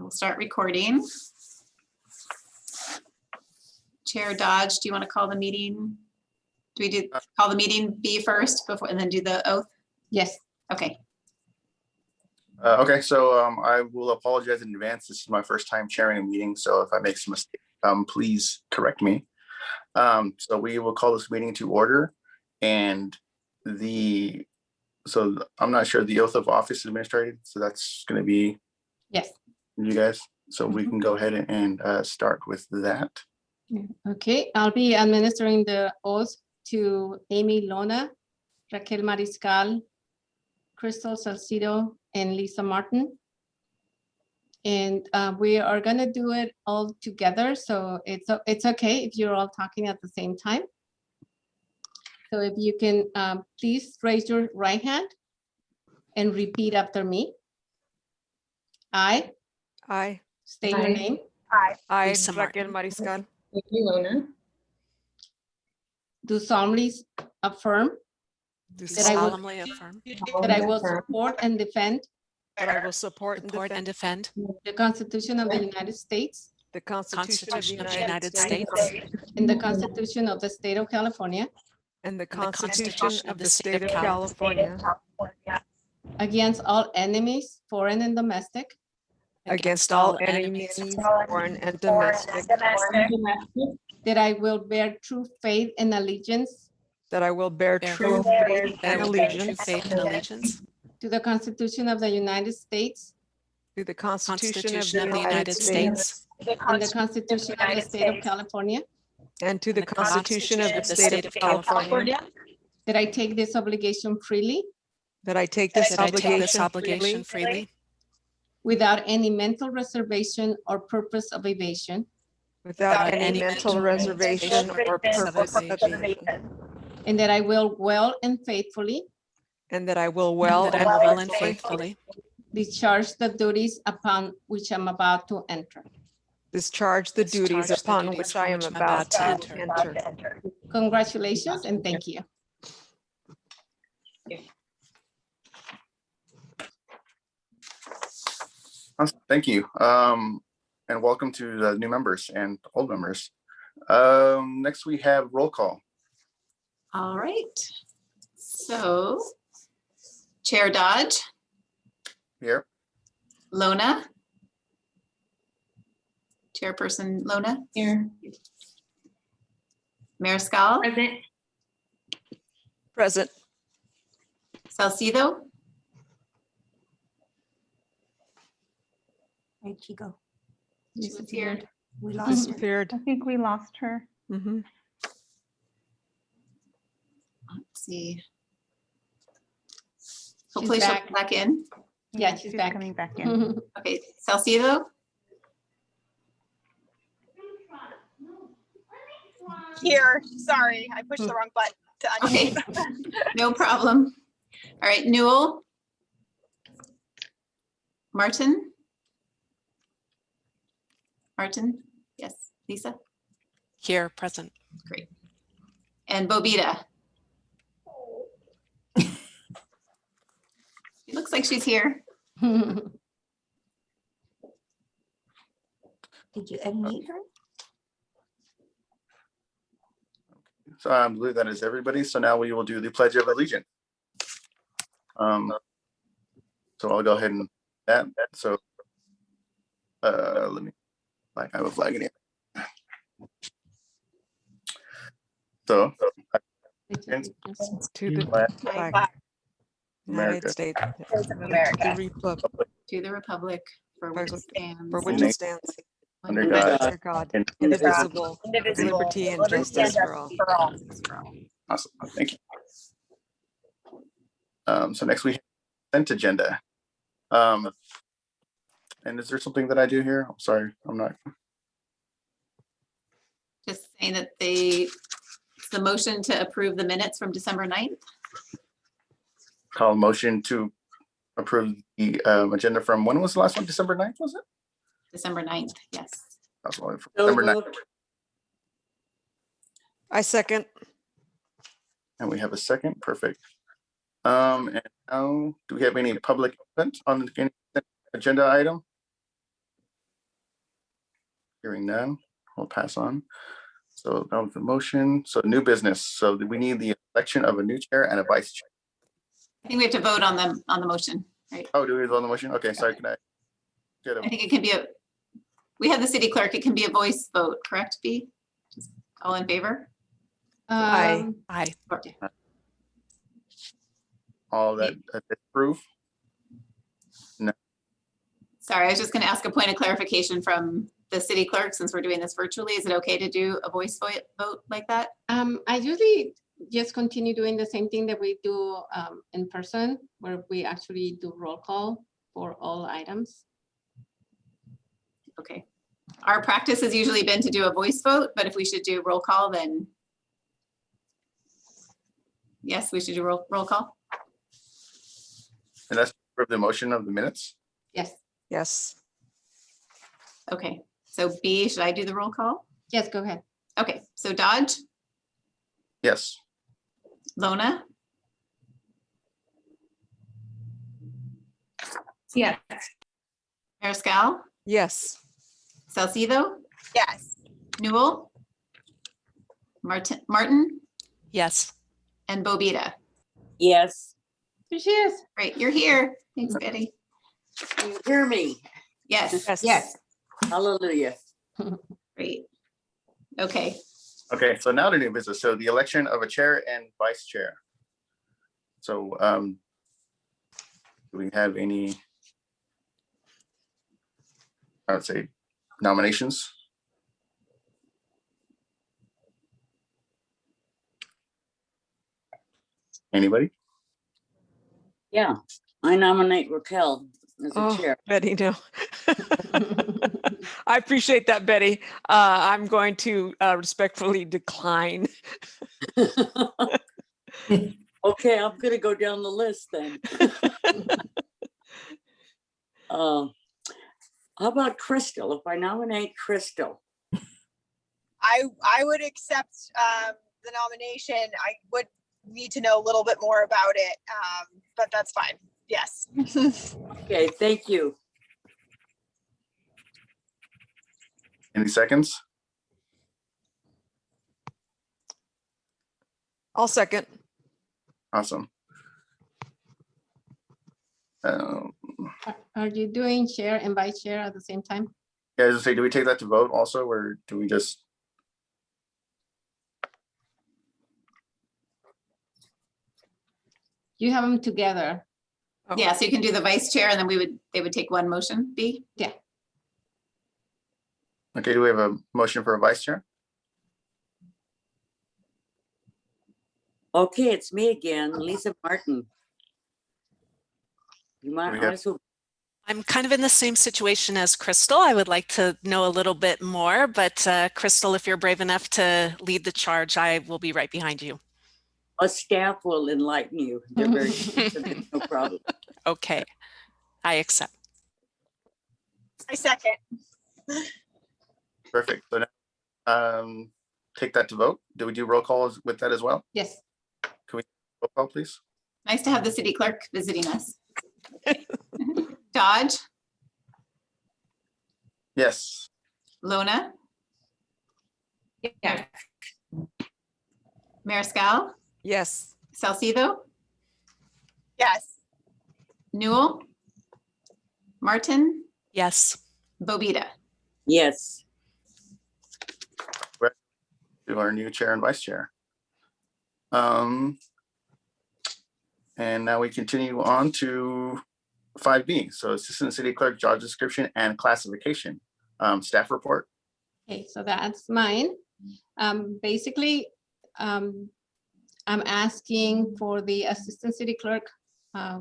We'll start recording. Chair Dodge, do you want to call the meeting? Do we call the meeting B first before and then do the oath? Yes. Okay. Okay, so I will apologize in advance. This is my first time chairing a meeting, so if I make some mistakes, please correct me. So we will call this meeting to order, and so I'm not sure the oath of office is administrated, so that's going to be Yes. you guys. So we can go ahead and start with that. Okay, I'll be administering the oath to Amy Lona, Raquel Mariscal, Crystal Salcido, and Lisa Martin. And we are gonna do it all together, so it's okay if you're all talking at the same time. So if you can please raise your right hand and repeat after me. I state your name. I, Lisa Raquel Martin. Mariscal, Do solemnly affirm Do That I will- solemnly affirm that I will support and defend that I will support and defend the Constitution of the United States the Constitution of the United States and the Constitution of the State of California and the and the Constitution of the State of California against all enemies, foreign and domestic, against all enemies, foreign and domestic, that I will bear true faith and allegiance that I will bear Bear true faith faith and allegiance faith and allegiance to the Constitution of the United States to the Constitution Constitution of the United States and the Constitution of the State of California, and to the and Constitution of the State of California, that I take this obligation freely that I take this that I take this obligation obligation freely without any mental reservation or purpose of evasion, without any mental reservation or purpose of evasion, and that I will well and faithfully and that I will well that I and will well and faithfully faithfully discharge the duties upon which I'm about to enter. discharge the duties Discharge the upon duties which I am which I'm about to about to enter. Congratulations and thank you. Awesome. Thank you. And welcome to the new members and old members. Next we have roll call. All right. So Chair Dodge, Here. Lona. Chairperson Lona. Here. Mariscal, Present. Present. Salcido, Where'd she go? she was here. We lost her. Disappeared. I think we lost her. Mhm. Let's see. Hopefully she'll back. come back in. Yeah, she's back. coming back in. Okay, Salcido, Here, sorry, I pushed the wrong button to okay, unmute. no problem. All right, Newell. Martin. Martin, yes, Lisa, here present. great. And Bobita. It looks like she's here. Did you unmute her? So I believe that is everybody. So now we will do the Pledge of Allegiance. So I'll go ahead and that. So let me, I have a flag in here. So To the flag flag, United America. States States of America. the republic To the republic for which it stands. for which it stands, Under one God, under God, and indivisible, with Indivisible, liberty and liberty justice for all. awesome. Thank you. So next we have consent agenda. And is there something that I do here? I'm sorry, I'm not. Just saying that it's the motion to approve the minutes from December 9th. Call a motion to approve the agenda from, when was the last one? December 9th, was it? December 9th, yes. That's one from December 9th. I second. And we have a second, perfect. And now, do we have any public comment on any agenda item? Hearing none, we'll pass on. So that was the motion. So new business. So we need the election of a new chair and a vice chair. I think we have to vote on the motion, right? Oh, do we vote on the motion? Okay, sorry, can I get I a, think it can be we have the city clerk, it can be a voice vote, correct, B? Just all in favor? Aye. Aye. all that approve? Sorry, I was just gonna ask a point of clarification from the city clerk, since we're doing this virtually. Is it okay to do a voice vote like that? I usually just continue doing the same thing that we do in person, where we actually do roll call for all items. Okay. Our practice has usually been to do a voice vote, but if we should do roll call, then yes, we should do roll call. And that's for the motion of the minutes? Yes, Yes. Okay, so B, should I do the roll call? yes, go ahead. Okay, so Dodge, Yes. Lona, Yes. Mariscal, Yes. Salcido, Yes. Newell, Martin, Yes. and Bobita. Yes, Here she is. Great, you're here. Thanks, Betty. can you hear me? Yes, Yes. Hallelujah. great. Okay, Okay, so now the new business. So the election of a chair and vice chair. So do we have any, I would say, nominations? Anybody? Yeah, I nominate Raquel as the Oh, chair. Betty, no. I appreciate that, Betty. I'm going to respectfully decline. Okay, I'm gonna go down the list then. How about Crystal? If I nominate Crystal, I would accept the nomination. I would need to know a little bit more about it, but that's fine. Yes. okay, thank you. Any seconds? I'll second. Awesome. Are you doing chair and vice chair at the same time? Yeah, as I say, do we take that to vote also, or do we just? You have them together. Oh, yeah, so you can do the vice chair and then they would take one motion, B? Okay, do we have a motion for a vice chair? Okay, it's me again, Lisa Martin. You might We have- also, I'm kind of in the same situation as Crystal. I would like to know a little bit more, but Crystal, if you're brave enough to lead the charge, I will be right behind you. a staff will enlighten you. They're very, no problem. Okay, I accept. I second. Perfect. So now, take that to vote. Do we do roll calls with that as well? Yes, Roll call, please. Nice to have the city clerk visiting us. Dodge, Yes. Lona, Yeah. Mariscal, yes. Salcido, Yes. Newell, Martin, Yes. Bobita. Yes, To our new chair and vice chair. And now we continue on to 5B. So Assistant City Clerk job description and classification. Staff report. okay, so that's mine. Basically, I'm asking for the assistant city clerk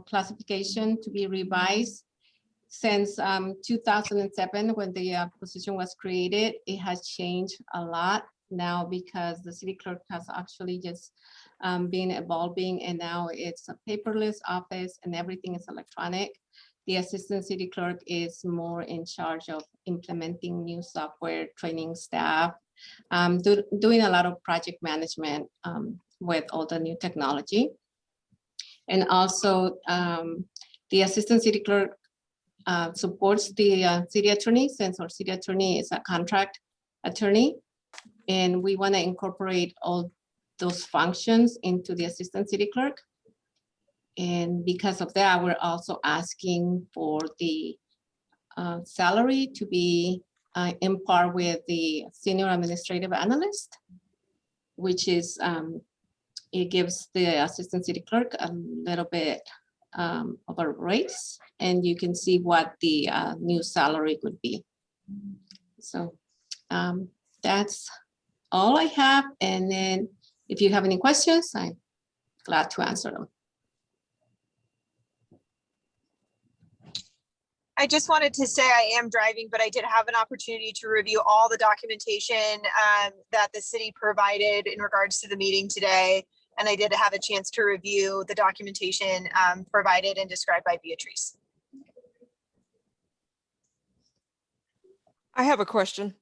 classification to be revised. Since 2007, when the position was created, it has changed a lot now because the city clerk has actually just been evolving, and now it's a paperless office and everything is electronic. The assistant city clerk is more in charge of implementing new software, training staff, doing a lot of project management with all the new technology. And also the assistant city clerk supports the city attorney, since our city attorney is a contract attorney. And we want to incorporate all those functions into the assistant city clerk. And because of that, we're also asking for the salary to be in par with the senior administrative analyst, which is, it gives the assistant city clerk a little bit of a raise, and you can see what the new salary would be. So that's all I have. And then if you have any questions, I'm glad to answer them. I just wanted to say I am driving, but I did have an opportunity to review all the documentation that the city provided in regards to the meeting today. And I did have a chance to review the documentation provided and described by Beatrice. I have a question.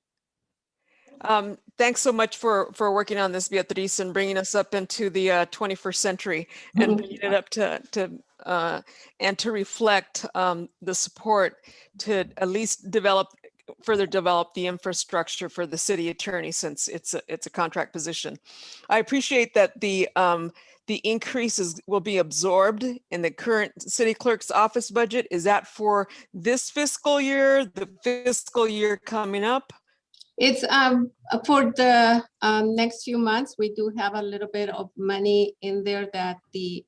Thanks so much for working on this, Beatrice, and bringing us up into the 21st century and bringing it up to reflect the support to at least further develop the infrastructure for the city attorney, since it's a contract position. I appreciate that the increases will be absorbed in the current city clerk's office budget. Is that for this fiscal year, the fiscal year coming up? It's for the next few months. We do have a little bit of money in there that we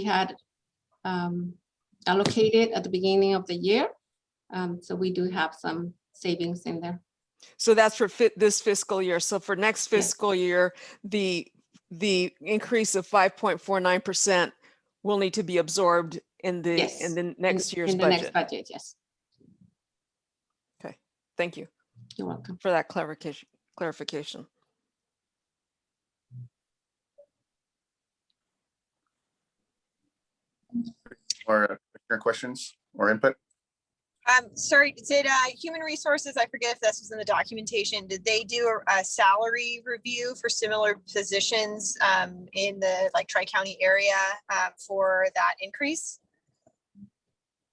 had allocated at the beginning of the year. So we do have some savings in there. So that's for this fiscal year. So for next fiscal year, the increase of 5.49% will need to be absorbed in the next year's budget. In the next budget, yes. Okay, thank you. You're welcome. For that clarification. Or questions or input? Sorry, did Human Resources, I forget if this was in the documentation, did they do a salary review for similar positions in the Tri-County area for that increase?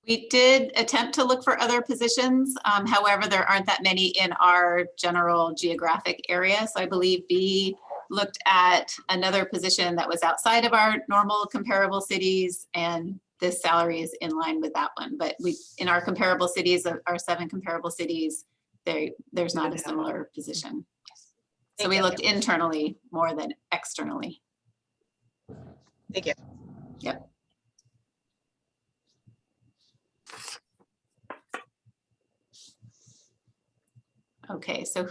We did attempt to look for other positions. However, there aren't that many in our general geographic area. So I believe B looked at another position that was outside of our normal comparable cities, and this salary is in line with that one. But in our comparable cities, our 7 comparable cities, there's not a similar position. So we looked internally more than externally. Thank you. Yep. Okay, so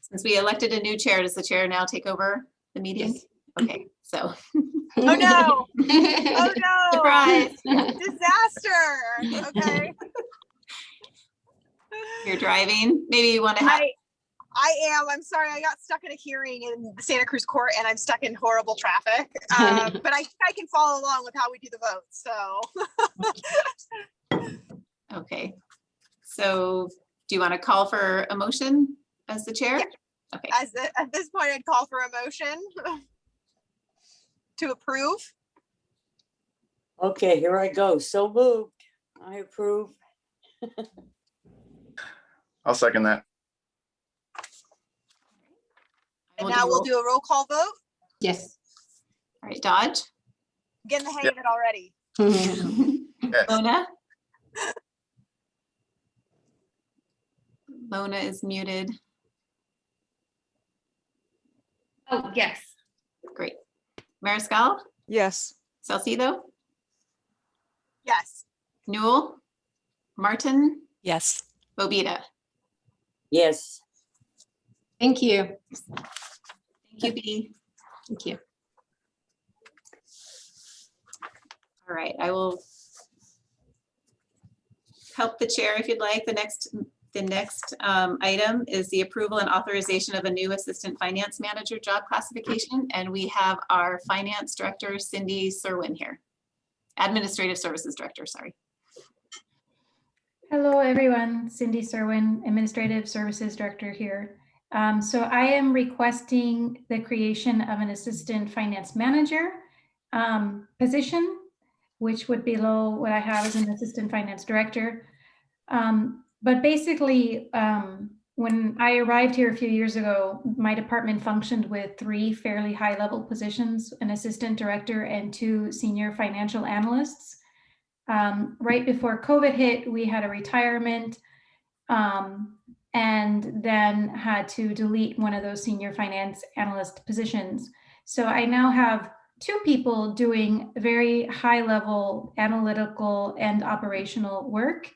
since we elected a new chair, does the chair now take over the meeting? Yes. Okay, so. Oh no, oh no. Surprise. Disaster, okay. You're driving, maybe you want to have. I am, I'm sorry, I got stuck in a hearing in the Santa Cruz court and I'm stuck in horrible traffic. But I think I can follow along with how we do the vote, so. Okay, so do you want to call for a motion as the chair? Yeah. Okay. At this point, I'd call for a motion to approve. Okay, here I go. So moved. I approve. I'll second that. And now we'll do a roll call vote. Yes. All right, Dodge. I'm getting the hang of it already. Yes. Mona? Mona is muted. Oh, yes. Great. Mariscal? Yes. Salcido? Yes. Newell? Martin? Yes. Bobita? Yes. Thank you. Thank you, B. Thank you. All right, I will help the chair if you'd like. The next item is the approval and authorization of a new assistant finance manager job classification. And we have our finance director, Cindy Serwin here. Administrative services director, sorry. Hello, everyone. Cindy Serwin, Administrative Services Director here. So I am requesting the creation of an assistant finance manager position. which would be below what I have as an assistant finance director. But basically, when I arrived here a few years ago, my department functioned with 3 fairly high-level positions, an assistant director and 2 senior financial analysts. Right before COVID hit, we had a retirement, and then had to delete one of those senior finance analyst positions. So I now have 2 people doing very high-level analytical and operational work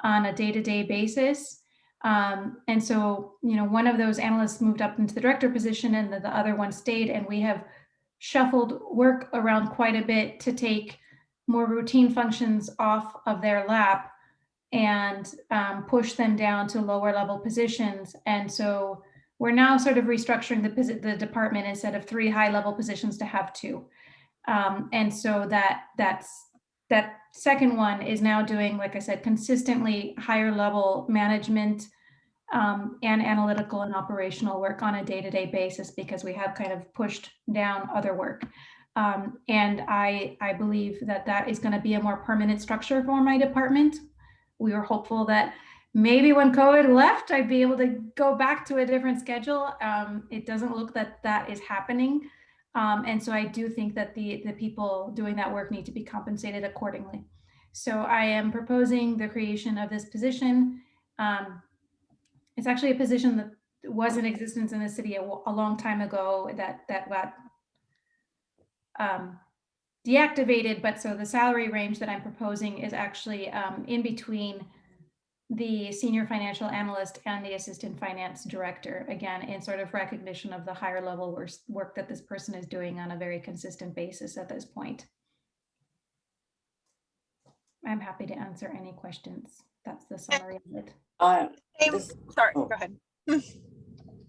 on a day-to-day basis. And so, one of those analysts moved up into the director position and the other one stayed, and we have shuffled work around quite a bit to take more routine functions off of their lap and push them down to lower level positions. And so we're now sort of restructuring the department, instead of 3 high level positions to have 2. And so that second one is now doing, like I said, consistently higher level management and analytical and operational work on a day-to-day basis, because we have kind of pushed down other work. And I believe that is going to be a more permanent structure for my department. We were hopeful that maybe when COVID left, I'd be able to go back to a different schedule. It doesn't look that is happening. And so I do think that the people doing that work need to be compensated accordingly. So I am proposing the creation of this position. It's actually a position that was in existence in the city a long time ago that got deactivated. But so the salary range that I'm proposing is actually in between the senior financial analyst and the assistant finance director, again, in sort of recognition of the higher level work that this person is doing on a very consistent basis at this point. I'm happy to answer any questions. That's the summary of it. Sorry, oh. go ahead.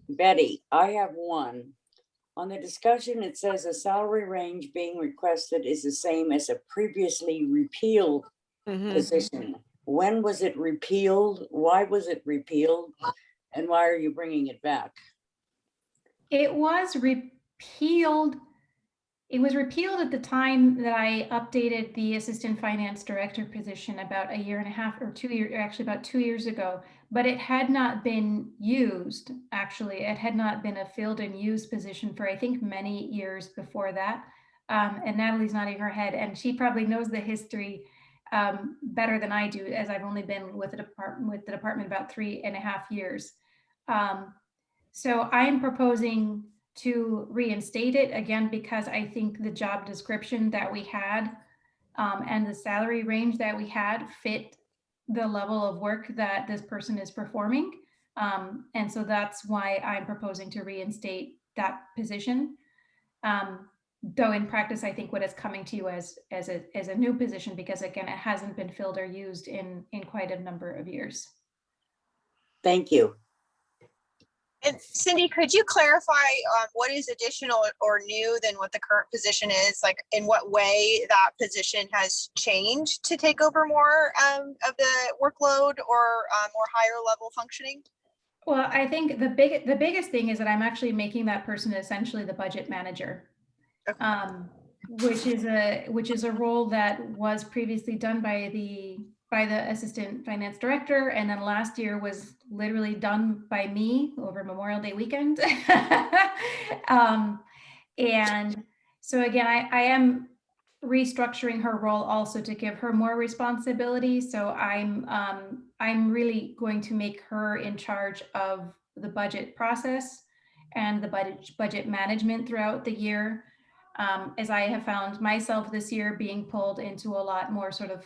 Betty, I have one. On the discussion, it says a salary range being requested is the same as a previously repealed position. When was it repealed? Why was it repealed? And why are you bringing it back? It was repealed. It was repealed at the time that I updated the assistant finance director position about 1.5 or 2 years, actually about 2 years ago, but it had not been used. Actually, it had not been a filled and used position for, I think, many years before that. And Natalie's nodding her head, and she probably knows the history better than I do, as I've only been with the department about 3.5 years. So I'm proposing to reinstate it again, because I think the job description that we had and the salary range that we had fit the level of work that this person is performing. And so that's why I'm proposing to reinstate that position. Though in practice, I think what is coming to you as a new position, because again, it hasn't been filled or used in quite a number of years. Thank you. And Cindy, could you clarify what is additional or new than what the current position is? Like, in what way that position has changed to take over more of the workload or more higher level functioning? Well, I think the biggest thing is that I'm actually making that person essentially the budget manager, which is a role that was previously done by the assistant finance director, and then last year was literally done by me over Memorial Day weekend. And so again, I am restructuring her role also to give her more responsibility. So I'm really going to make her in charge of the budget process and the budget management throughout the year. As I have found myself this year being pulled into a lot more sort of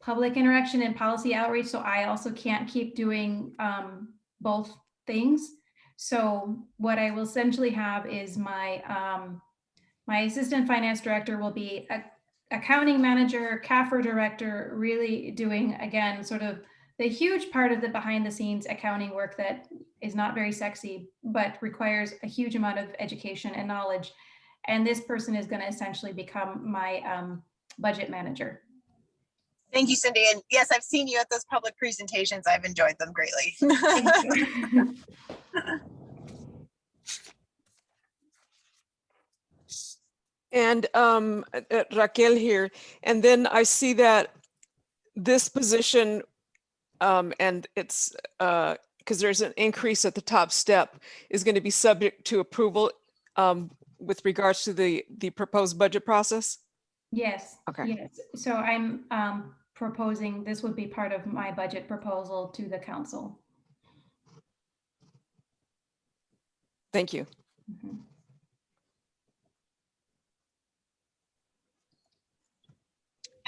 public interaction and policy outreach. So I also can't keep doing both things. So what I will essentially have is my assistant finance director will be a accounting manager, CAFR director, really doing, again, sort of the huge part of the behind the scenes accounting work that is not very sexy, but requires a huge amount of education and knowledge. And this person is going to essentially become my budget manager. Thank you, Cindy. And yes, I've seen you at those public presentations. I've enjoyed them greatly. Thank you. And Raquel here. And then I see that this position, and it's because there's an increase at the top step, is going to be subject to approval with regards to the proposed budget process? Yes. Okay. Yes. So I'm proposing this would be part of my budget proposal to the council. Thank you. Mhm.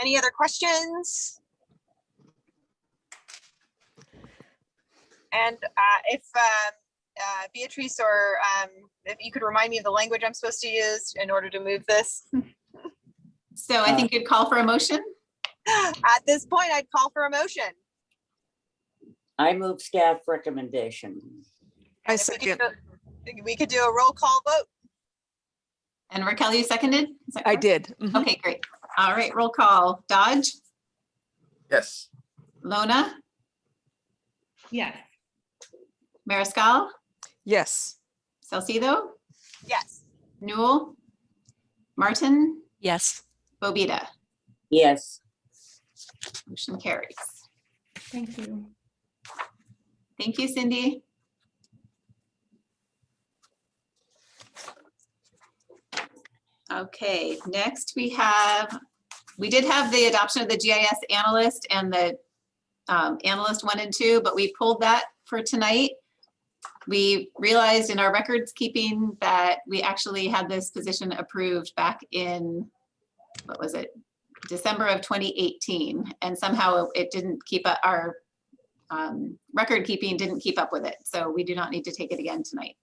Any other questions? And if Beatrice or if you could remind me of the language I'm supposed to use in order to move this. So I think you'd call for a motion. At this point, I'd call for a motion. I move staff recommendation. I And if second. we could do a roll call vote. And Raquel, you seconded? Is that I correct? did. Mhm. Okay, great. All right, roll call. Dodge, Yes. Lona, Yes. Mariscal, Yes. Salcido, Yes. Newell, Martin, Yes. Bobita. Yes. Motion carries. Thank you. Thank you, Cindy. Okay, next we did have the adoption of the GIS analyst and the analyst 1 and 2, but we pulled that for tonight. We realized in our records keeping that we actually had this position approved back in, what was it? December of 2018. And somehow it didn't keep up, our record keeping didn't keep up with it. So we do not need to take it again tonight.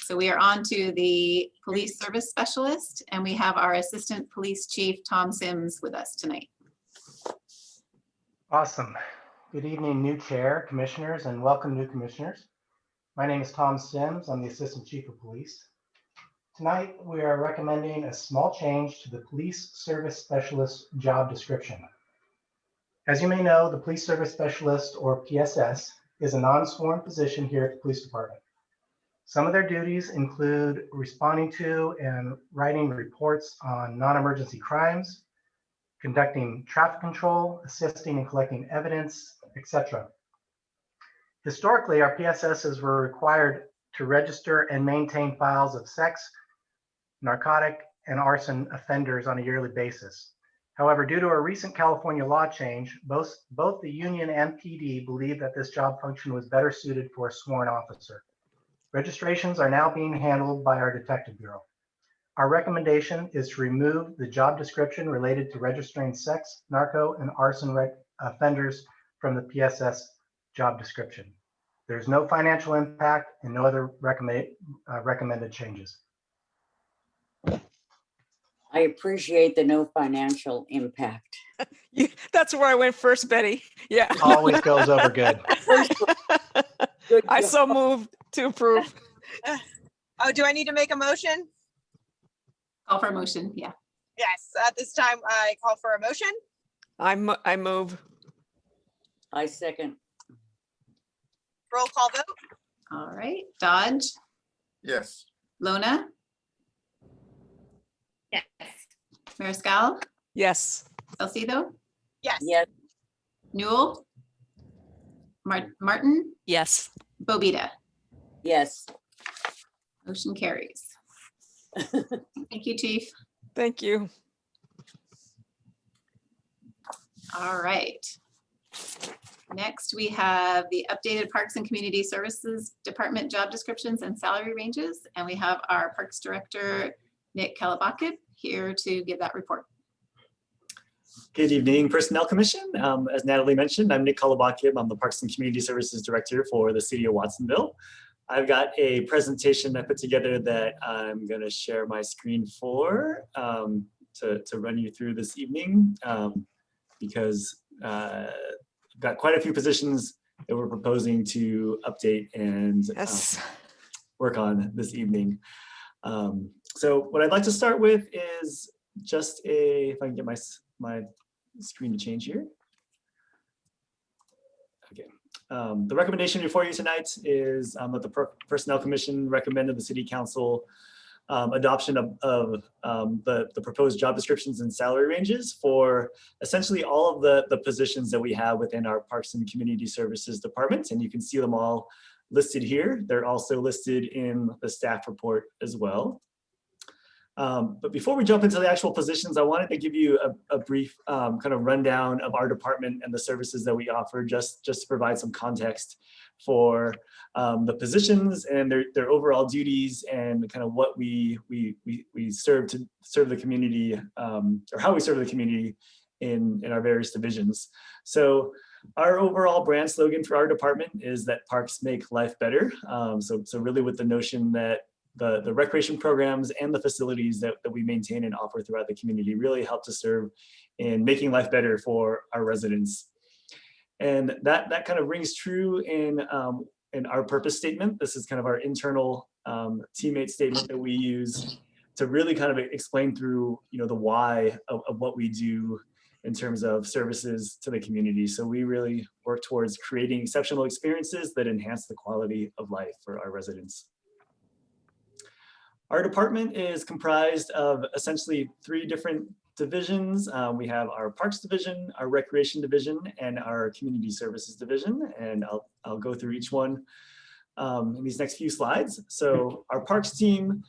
So we are on to the police service specialist, and we have our assistant police chief, Tom Sims, with us tonight. Awesome. Good evening, new chair, commissioners, and welcome new commissioners. My name is Tom Sims. I'm the assistant chief of police. Tonight, we are recommending a small change to the police service specialist job description. As you may know, the police service specialist, or PSS, is a non-sworn position here at the police department. Some of their duties include responding to and writing reports on non-emergency crimes, conducting traffic control, assisting in collecting evidence, etc. Historically, our PSSs were required to register and maintain files of sex, narcotic, and arson offenders on a yearly basis. However, due to a recent California law change, both the union and PD believe that this job function was better suited for a sworn officer. Registrations are now being handled by our detective bureau. Our recommendation is to remove the job description related to registering sex, narco, and arson offenders from the PSS job description. There's no financial impact and no other recommended changes. I appreciate the no financial impact. That's where I went first, Betty. Yeah. Always goes over good. Good I job. so moved to approve. Oh, do I need to make a motion? Call for a motion, yeah. Yes, at this time, I call for a motion. I move. I second. Roll call vote. All right, Dodge, Yes. Lona, Yes. Mariscal, Yes. Salcido, Yes. Yes. Newell, Martin, Yes. Bobita. Yes. Motion carries. Thank you, chief. Thank you. All right. Next, we have the updated Parks and Community Services Department job descriptions and salary ranges. And we have our Parks Director, Nick Kalabakib, here to give that report. Good evening, Personnel Commission. As Natalie mentioned, I'm Nick Kalabakib. I'm the Parks and Community Services Director for the City of Watsonville. I've got a presentation I put together that I'm going to share my screen for to run you through this evening because I've got quite a few positions that we're proposing to update and Yes. work on this evening. So what I'd like to start with is just if I can get my screen to change here. Okay. The recommendation before you tonight is that the Personnel Commission recommended the City Council adoption of the proposed job descriptions and salary ranges for essentially all of the positions that we have within our Parks and Community Services Department. And you can see them all listed here. They're also listed in the staff report as well. But before we jump into the actual positions, I wanted to give you a brief kind of rundown of our department and the services that we offer, just to provide some context for the positions and their overall duties and kind of what we serve the community, or how we serve the community in our various divisions. So our overall brand slogan for our department is that parks make life better. So really with the notion that the recreation programs and the facilities that we maintain and offer throughout the community really help to serve in making life better for our residents. And that kind of rings true in our purpose statement. This is kind of our internal teammate statement that we use to really kind of explain through, the why of what we do in terms of services to the community. So we really work towards creating exceptional experiences that enhance the quality of life for our residents. Our department is comprised of essentially 3 different divisions. We have our Parks Division, our Recreation Division, and our Community Services Division. And I'll go through each one in these next few slides. So our Parks team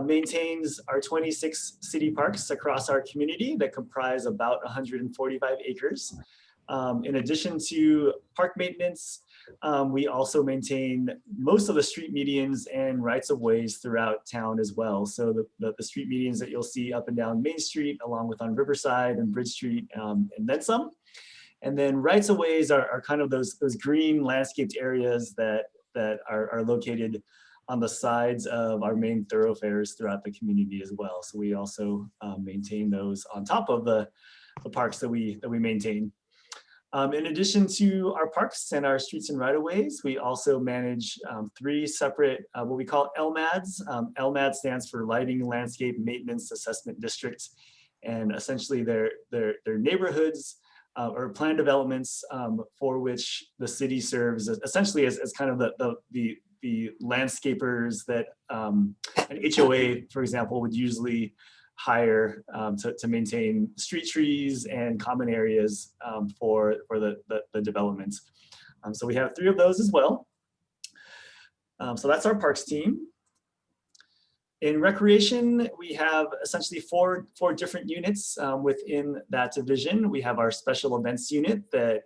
maintains our 26 city parks across our community that comprise about 145 acres. In addition to park maintenance, we also maintain most of the street medians and rights of ways throughout town as well. So the street medians that you'll see up and down Main Street, along with on Riverside and Bridge Street, and then some. And then rights of ways are kind of those green landscaped areas that are located on the sides of our main thoroughfares throughout the community as well. So we also maintain those on top of the parks that we maintain. In addition to our parks and our streets and right-of-ways, we also manage 3 separate, what we call LMADs. LMAD stands for Lighting, Landscape, Maintenance, Assessment Districts. And essentially they're neighborhoods or planned developments for which the city serves essentially as kind of the landscapers that an HOA, for example, would usually hire to maintain street trees and common areas for the developments. So we have 3 of those as well. So that's our parks team. In recreation, we have essentially four different units within that division. We have our special events unit that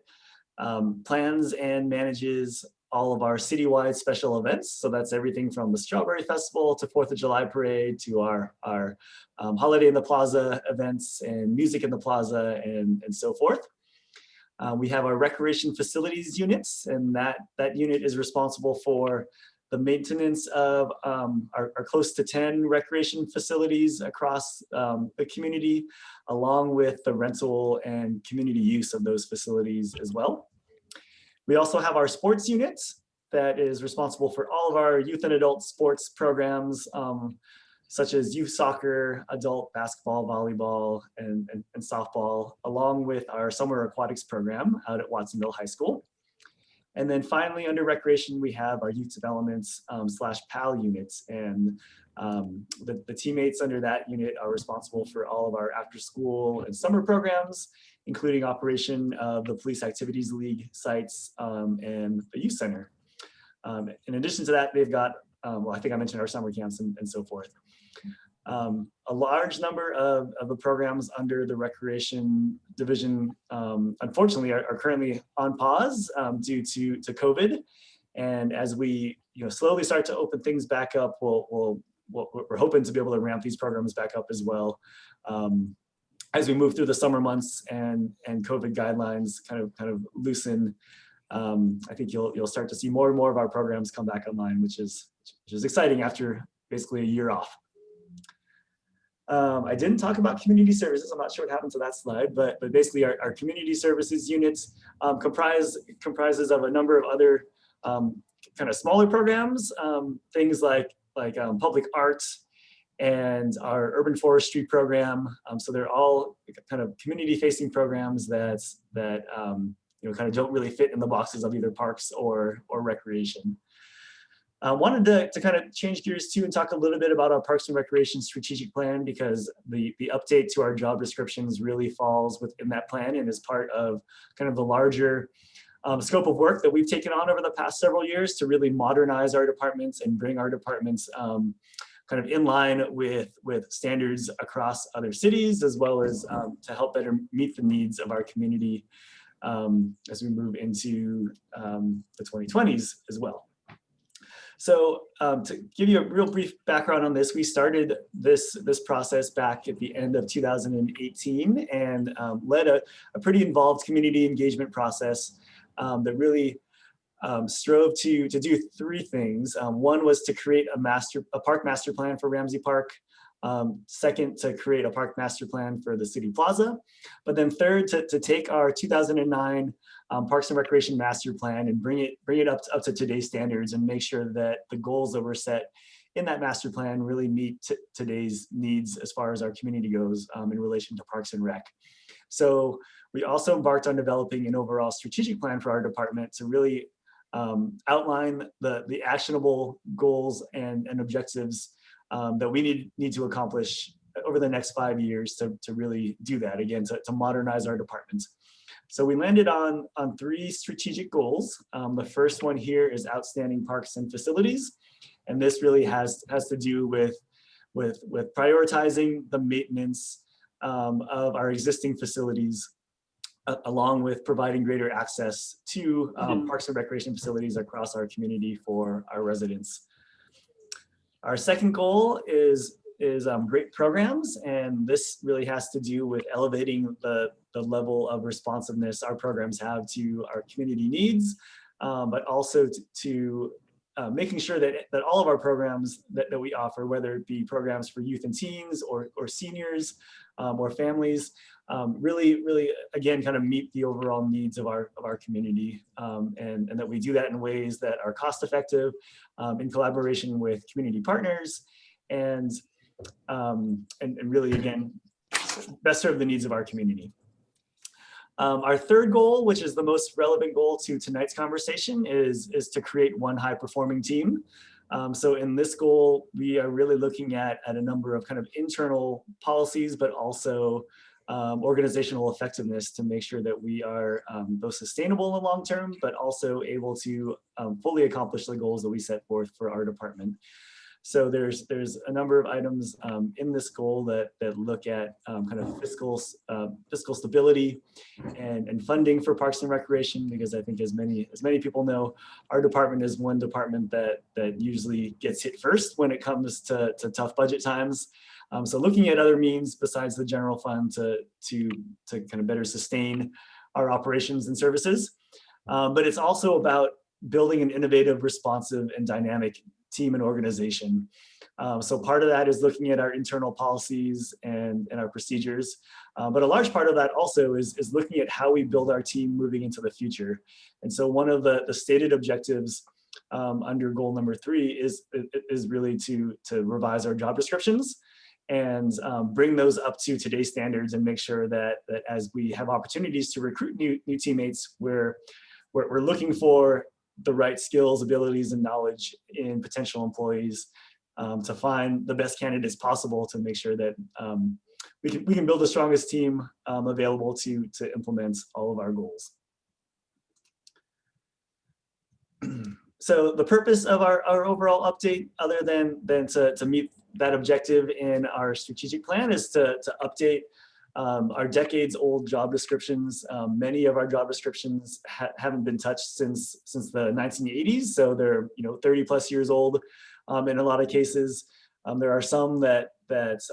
plans and manages all of our citywide special events. So that's everything from the Strawberry Festival to 4th of July Parade to our Holiday in the Plaza events and Music in the Plaza and so forth. We have our recreation facilities units, and that unit is responsible for the maintenance of our close to 10 recreation facilities across the community, along with the rental and community use of those facilities as well. We also have our sports unit that is responsible for all of our youth and adult sports programs, such as youth soccer, adult basketball, volleyball, and softball, along with our summer aquatics program out at Watsonville High School. And then finally, under recreation, we have our youth developments / PAL units. And the teammates under that unit are responsible for all of our after school and summer programs, including operation of the Police Activities League sites and the youth center. In addition to that, they've got, well, I think I mentioned our summer camps and so forth. A large number of the programs under the recreation division, unfortunately, are currently on pause due to COVID. And as we slowly start to open things back up, we're hoping to be able to ramp these programs back up as well. As we move through the summer months and COVID guidelines kind of loosen, I think you'll start to see more and more of our programs come back online, which is exciting after basically a year off. I didn't talk about community services. I'm not sure what happened to that slide, but basically our community services units comprises of a number of other kind of smaller programs, things like public art and our urban forestry program. So they're all kind of community-facing programs that kind of don't really fit in the boxes of either parks or recreation. Wanted to kind of change gears too and talk a little bit about our Parks and Recreation strategic plan, because the update to our job descriptions really falls within that plan and is part of kind of the larger scope of work that we've taken on over the past several years to really modernize our departments and bring our departments kind of in line with standards across other cities, as well as to help better meet the needs of our community as we move into the 2020s as well. So to give you a real brief background on this, we started this process back at the end of 2018 and led a pretty involved community engagement process that really strove to do three things. One was to create a park master plan for Ramsey Park. Second, to create a park master plan for the City Plaza. But then third, to take our 2009 Parks and Recreation Master Plan and bring it up to today's standards and make sure that the goals that were set in that master plan really meet today's needs as far as our community goes in relation to Parks and Rec. So we also embarked on developing an overall strategic plan for our department to really outline the actionable goals and objectives that we need to accomplish over the next 5 years to really do that, again, to modernize our departments. So we landed on three strategic goals. The first one here is outstanding parks and facilities. And this really has to do with prioritizing the maintenance of our existing facilities, along with providing greater access to parks and recreation facilities across our community for our residents. Our second goal is great programs, and this really has to do with elevating the level of responsiveness our programs have to our community needs, but also to making sure that all of our programs that we offer, whether it be programs for youth and teens or seniors or families, really again kind of meet the overall needs of our community, and that we do that in ways that are cost effective, in collaboration with community partners, and really again best serve the needs of our community. Our third goal, which is the most relevant goal to tonight's conversation, is to create one high performing team. So in this goal, we are really looking at a number of kind of internal policies, but also organizational effectiveness to make sure that we are both sustainable in the long term, but also able to fully accomplish the goals that we set forth for our department. So there's a number of items in this goal that look at kind of fiscal stability and funding for Parks and Recreation, because I think as many people know, our department is one department that usually gets hit first when it comes to tough budget times. So looking at other means besides the general fund to kind of better sustain our operations and services. But it's also about building an innovative, responsive, and dynamic team and organization. So part of that is looking at our internal policies and our procedures. But a large part of that also is looking at how we build our team moving into the future. And so one of the stated objectives under goal number 3 is really to revise our job descriptions and bring those up to today's standards and make sure that as we have opportunities to recruit new teammates, we're looking for the right skills, abilities, and knowledge in potential employees to find the best candidates possible to make sure that we can build the strongest team available to implement all of our goals. So the purpose of our overall update, other than to meet that objective in our strategic plan, is to update our decades-old job descriptions. Many of our job descriptions haven't been touched since the 1980s, so they're 30 plus years old in a lot of cases. There are some that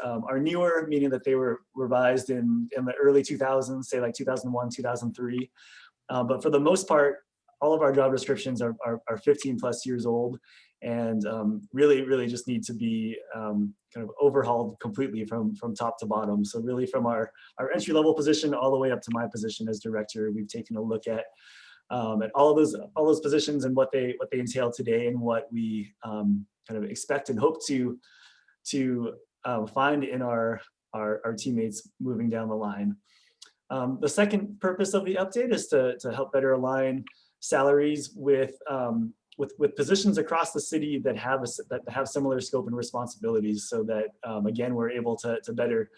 are newer, meaning that they were revised in the early 2000s, say like 2001, 2003. But for the most part, all of our job descriptions are 15 plus years old, and really just need to be kind of overhauled completely from top to bottom. So really from our entry-level position all the way up to my position as director, we've taken a look at all those positions and what they entail today, and what we kind of expect and hope to find in our teammates moving down the line. The second purpose of the update is to help better align salaries with with positions across the city that have similar scope and responsibilities, so that again, we're able to better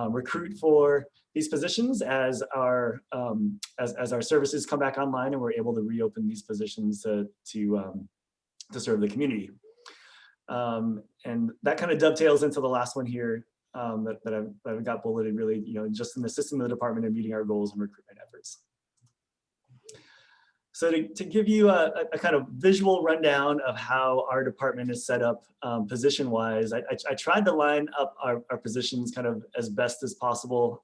recruit for these positions as our services come back online, and we're able to reopen these positions to serve the community. And that kind of dovetails into the last one here that I've got bulleted, really, just in assisting the department in meeting our goals and recruitment efforts. So to give you a kind of visual rundown of how our department is set up position-wise, I tried to line up our positions kind of as best as possible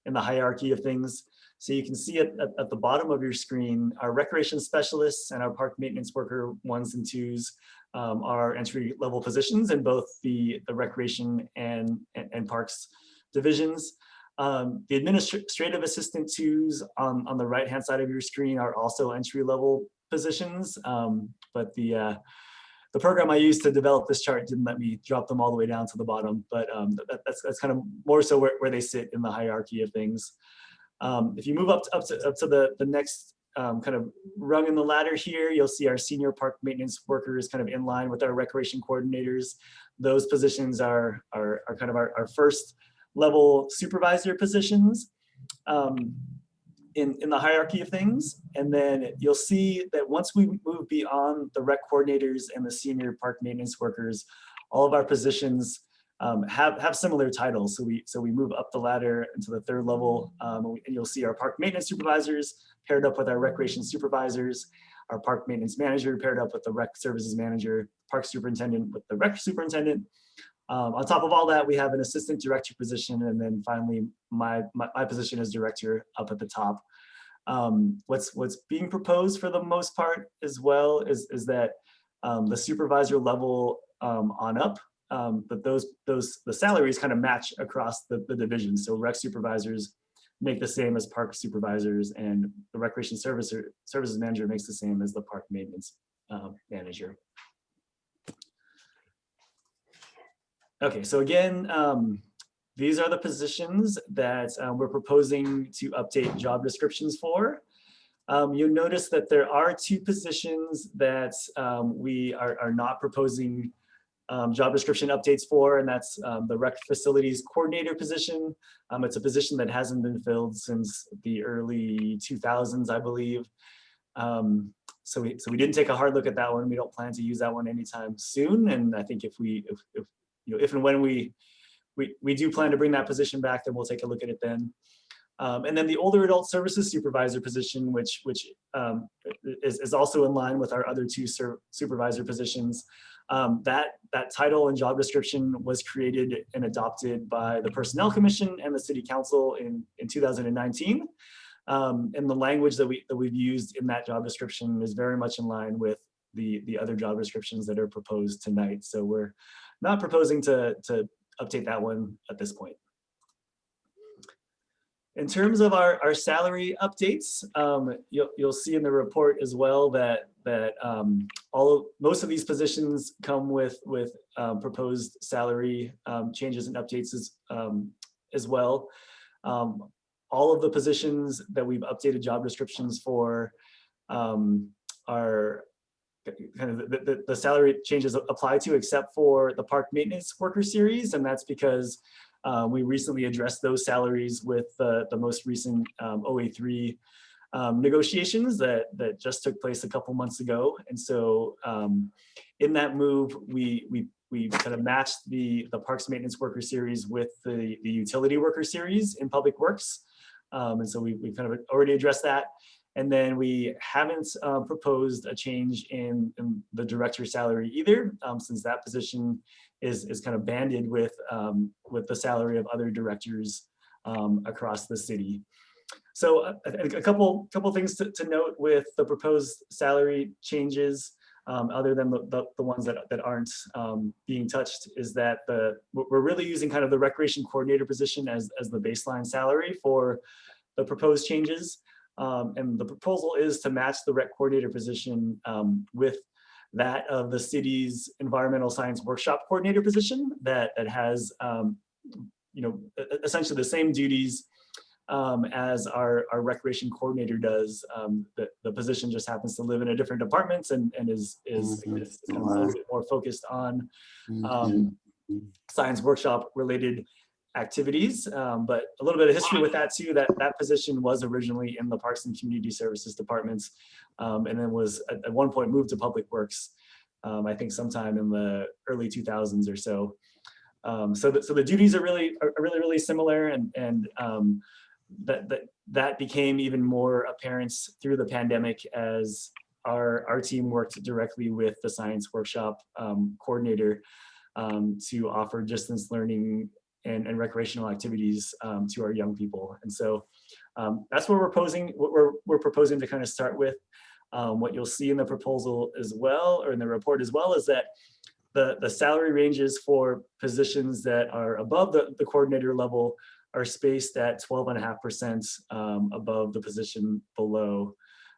in the hierarchy of things. So you can see at the bottom of your screen, our recreation specialists and our park maintenance worker 1s and 2s are entry-level positions in both the recreation and parks divisions. The administrative assistant 2s on the right-hand side of your screen are also entry-level positions, but the program I used to develop this chart didn't let me drop them all the way down to the bottom, but that's kind of more so where they sit in the hierarchy of things. If you move up to the next kind of rung in the ladder here, you'll see our senior park maintenance workers kind of in line with our recreation coordinators. Those positions are kind of our first level supervisor positions in the hierarchy of things. And then you'll see that once we move beyond the rec coordinators and the senior park maintenance workers, all of our positions have similar titles. So we move up the ladder into the third level, and you'll see our park maintenance supervisors paired up with our recreation supervisors, our park maintenance manager paired up with the rec services manager, park superintendent with the rec superintendent. On top of all that, we have an assistant director position, and then finally my position as director up at the top. What's being proposed for the most part as well is that the supervisor level on up, but the salaries kind of match across the division. So rec supervisors make the same as park supervisors, and the recreation services manager makes the same as the park maintenance manager. Okay, so again, these are the positions that we're proposing to update job descriptions for. You'll notice that there are 2 positions that we are not proposing job description updates for, and that's the rec facilities coordinator position. It's a position that hasn't been filled since the early 2000s, I believe. So we didn't take a hard look at that one. We don't plan to use that one anytime soon. And I think if and when we do plan to bring that position back, then we'll take a look at it then. And then the older adult services supervisor position, which is also in line with our other 2 supervisor positions. That title and job description was created and adopted by the Personnel Commission and the City Council in 2019. And the language that we've used in that job description is very much in line with the other job descriptions that are proposed tonight. So we're not proposing to update that one at this point. In terms of our salary updates, you'll see in the report as well that most of these positions come with proposed salary changes and updates as well. All of the positions that we've updated job descriptions for are kind of the salary changes apply to, except for the park maintenance worker series, and that's because we recently addressed those salaries with the most recent OA3 negotiations that just took place a couple months ago. And so in that move, we kind of matched the parks maintenance worker series with the utility worker series in public works. And so we kind of already addressed that. And then we haven't proposed a change in the director's salary either, since that position is kind of banded with the salary of other directors across the city. So a couple things to note with the proposed salary changes, other than the ones that aren't being touched, is that we're really using kind of the recreation coordinator position as the baseline salary for the proposed changes. And the proposal is to match the rec coordinator position with that of the city's environmental science workshop coordinator position that has essentially the same duties as our recreation coordinator does. The position just happens to live in a different department and is kind of a little bit more focused on science workshop related activities. But a little bit of history with that too, that position was originally in the Parks and Community Services departments, and then was at one point moved to Public Works, I think sometime in the early 2000s or so. So the duties are really similar, and that became even more apparent through the pandemic as our team worked directly with the science workshop coordinator to offer distance learning and recreational activities to our young people. And so that's what we're proposing to kind of start with. What you'll see in the proposal as well, or in the report as well, is that the salary ranges for positions that are above the coordinator level are spaced at 12.5% above the position below.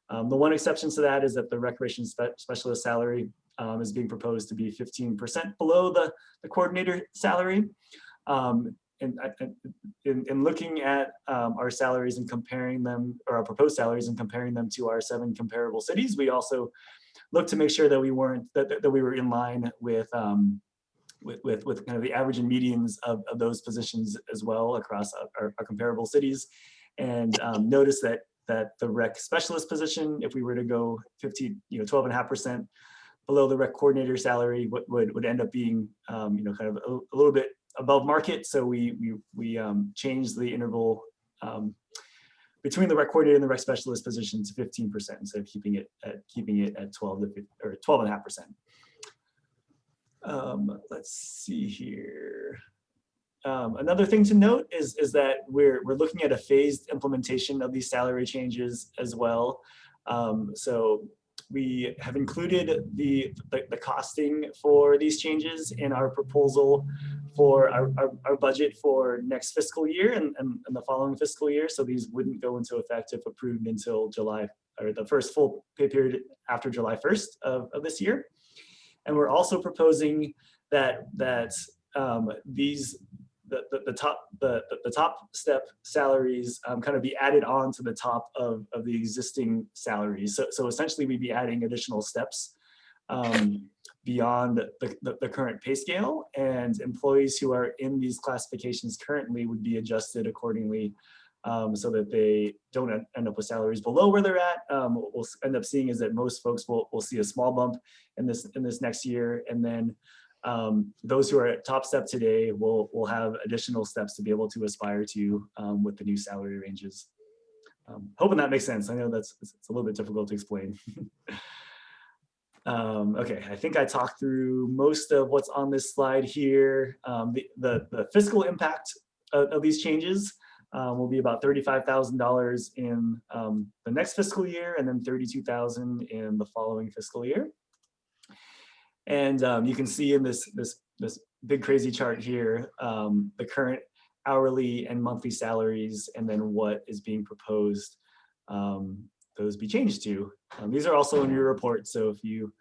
The one exception to that is that the recreation specialist salary is being proposed to be 15% below the coordinator salary. In looking at our salaries and comparing them, or our proposed salaries and comparing them to our 7 comparable cities, we also look to make sure that we were in line with kind of the average and medians of those positions as well across our comparable cities. And notice that the rec specialist position, if we were to go 12.5% below the rec coordinator salary, would end up being kind of a little bit above market. So we changed the interval between the rec coordinator and the rec specialist position to 15% instead of keeping it at 12.5%. Let's see here. Another thing to note is that we're looking at a phased implementation of these salary changes as well. So we have included the costing for these changes in our proposal for our budget for next fiscal year and the following fiscal year. So these wouldn't go into effect if approved until July, or the first full pay period after July 1st of this year. And we're also proposing that the top step salaries kind of be added on to the top of the existing salaries. So essentially we'd be adding additional steps beyond the current pay scale, and employees who are in these classifications currently would be adjusted accordingly, so that they don't end up with salaries below where they're at. What we'll end up seeing is that most folks will see a small bump in this next year, and then those who are at top step today will have additional steps to be able to aspire to with the new salary ranges. Hoping that makes sense. I know it's a little bit difficult to explain. Okay, I think I talked through most of what's on this slide here. The fiscal impact of these changes will be about $35,000 in the next fiscal year, and then $32,000 in the following fiscal year. And you can see in this big crazy chart here, the current hourly and monthly salaries, and then what is being proposed those be changed to. These are also in your report, so if you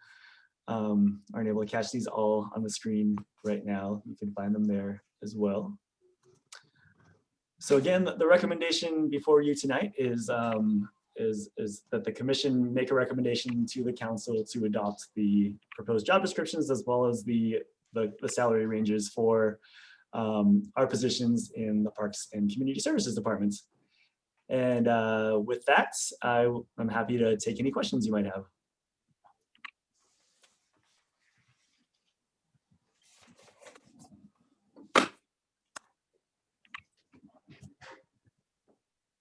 aren't able to catch these all on the screen right now, you can find them there as well. So again, the recommendation before you tonight is that the commission make a recommendation to the council to adopt the proposed job descriptions, as well as the salary ranges for our positions in the Parks and Community Services departments. And with that, I'm happy to take any questions you might have.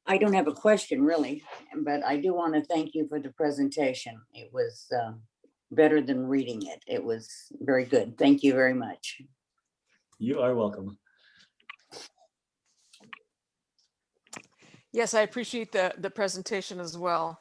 I don't have a question really, but I do want to thank you for the presentation. It was better than reading it. It was very good. Thank you very much. You are welcome. Yes, I appreciate the presentation as well.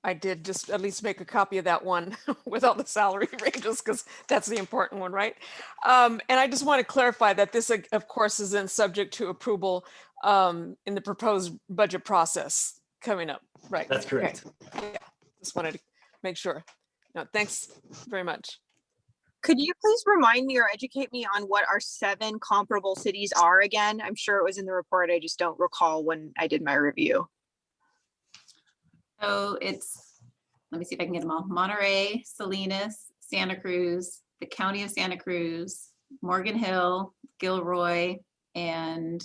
I did just at least make a copy of that one with all the salary ranges, because that's the important one, right? And I just want to clarify that this, of course, is then subject to approval in the proposed budget process coming up, right? That's correct. Okay. Yeah, just wanted to make sure. No, thanks very much. Could you please remind me or educate me on what our 7 comparable cities are again? I'm sure it was in the report. I just don't recall when I did my review. So it's, let me see if I can get them all. Monterey, Salinas, Santa Cruz, the County of Santa Cruz, Morgan Hill, Gilroy, and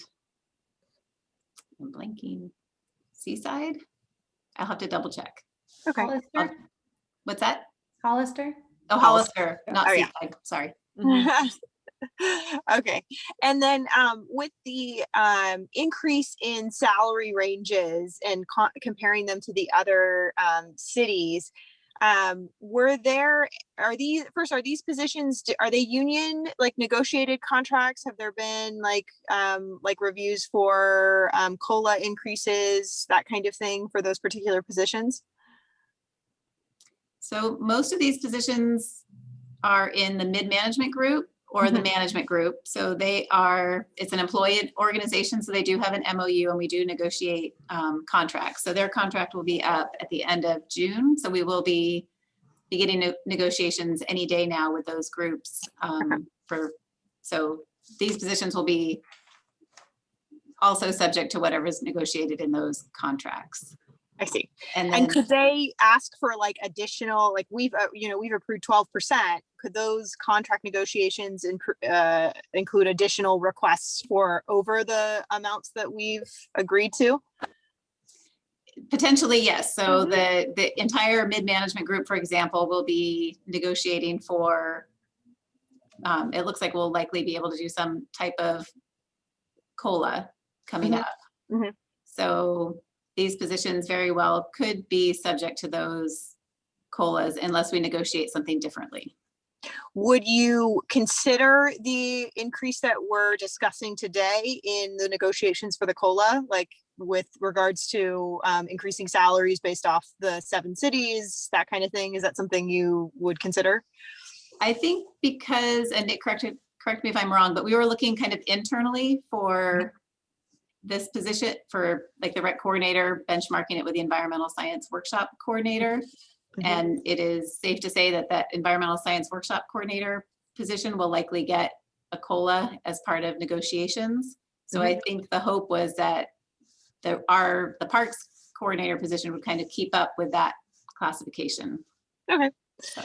I'm blanking, Seaside? I'll have to double check. Okay. Hollister? What's that? Hollister? Oh, Hollister, not Oh, yeah. Seaside, sorry. Okay. And then with the increase in salary ranges and comparing them to the other cities, are these positions, are they union, like negotiated contracts? Have there been like reviews for COLA increases, that kind of thing for those particular positions? So most of these positions are in the mid-management group or the management group. So they are, it's an employee organization, so they do have an MOU and we do negotiate contracts. So their contract will be up at the end of June. So we will be beginning negotiations any day now with those groups. So these positions will be also subject to whatever is negotiated in those contracts. I see. And And then, could they ask for like additional, like we've approved 12%. Could those contract negotiations include additional requests for over the amounts that we've agreed to? potentially, yes. So the entire mid-management group, for example, will be negotiating for, it looks like we'll likely be able to do some type of COLA coming up. So these positions very well could be subject to those COLAs unless we negotiate something differently. Would you consider the increase that we're discussing today in the negotiations for the COLA, like with regards to increasing salaries based off the 7 cities, that kind of thing? Is that something you would consider? I think because, and Nick, correct me if I'm wrong, but we were looking kind of internally for this position for like the rec coordinator, benchmarking it with the environmental science workshop coordinator. And it is safe to say that that environmental science workshop coordinator position will likely get a COLA as part of negotiations. So I think the hope was that the parks coordinator position would kind of keep up with that classification. Okay. So.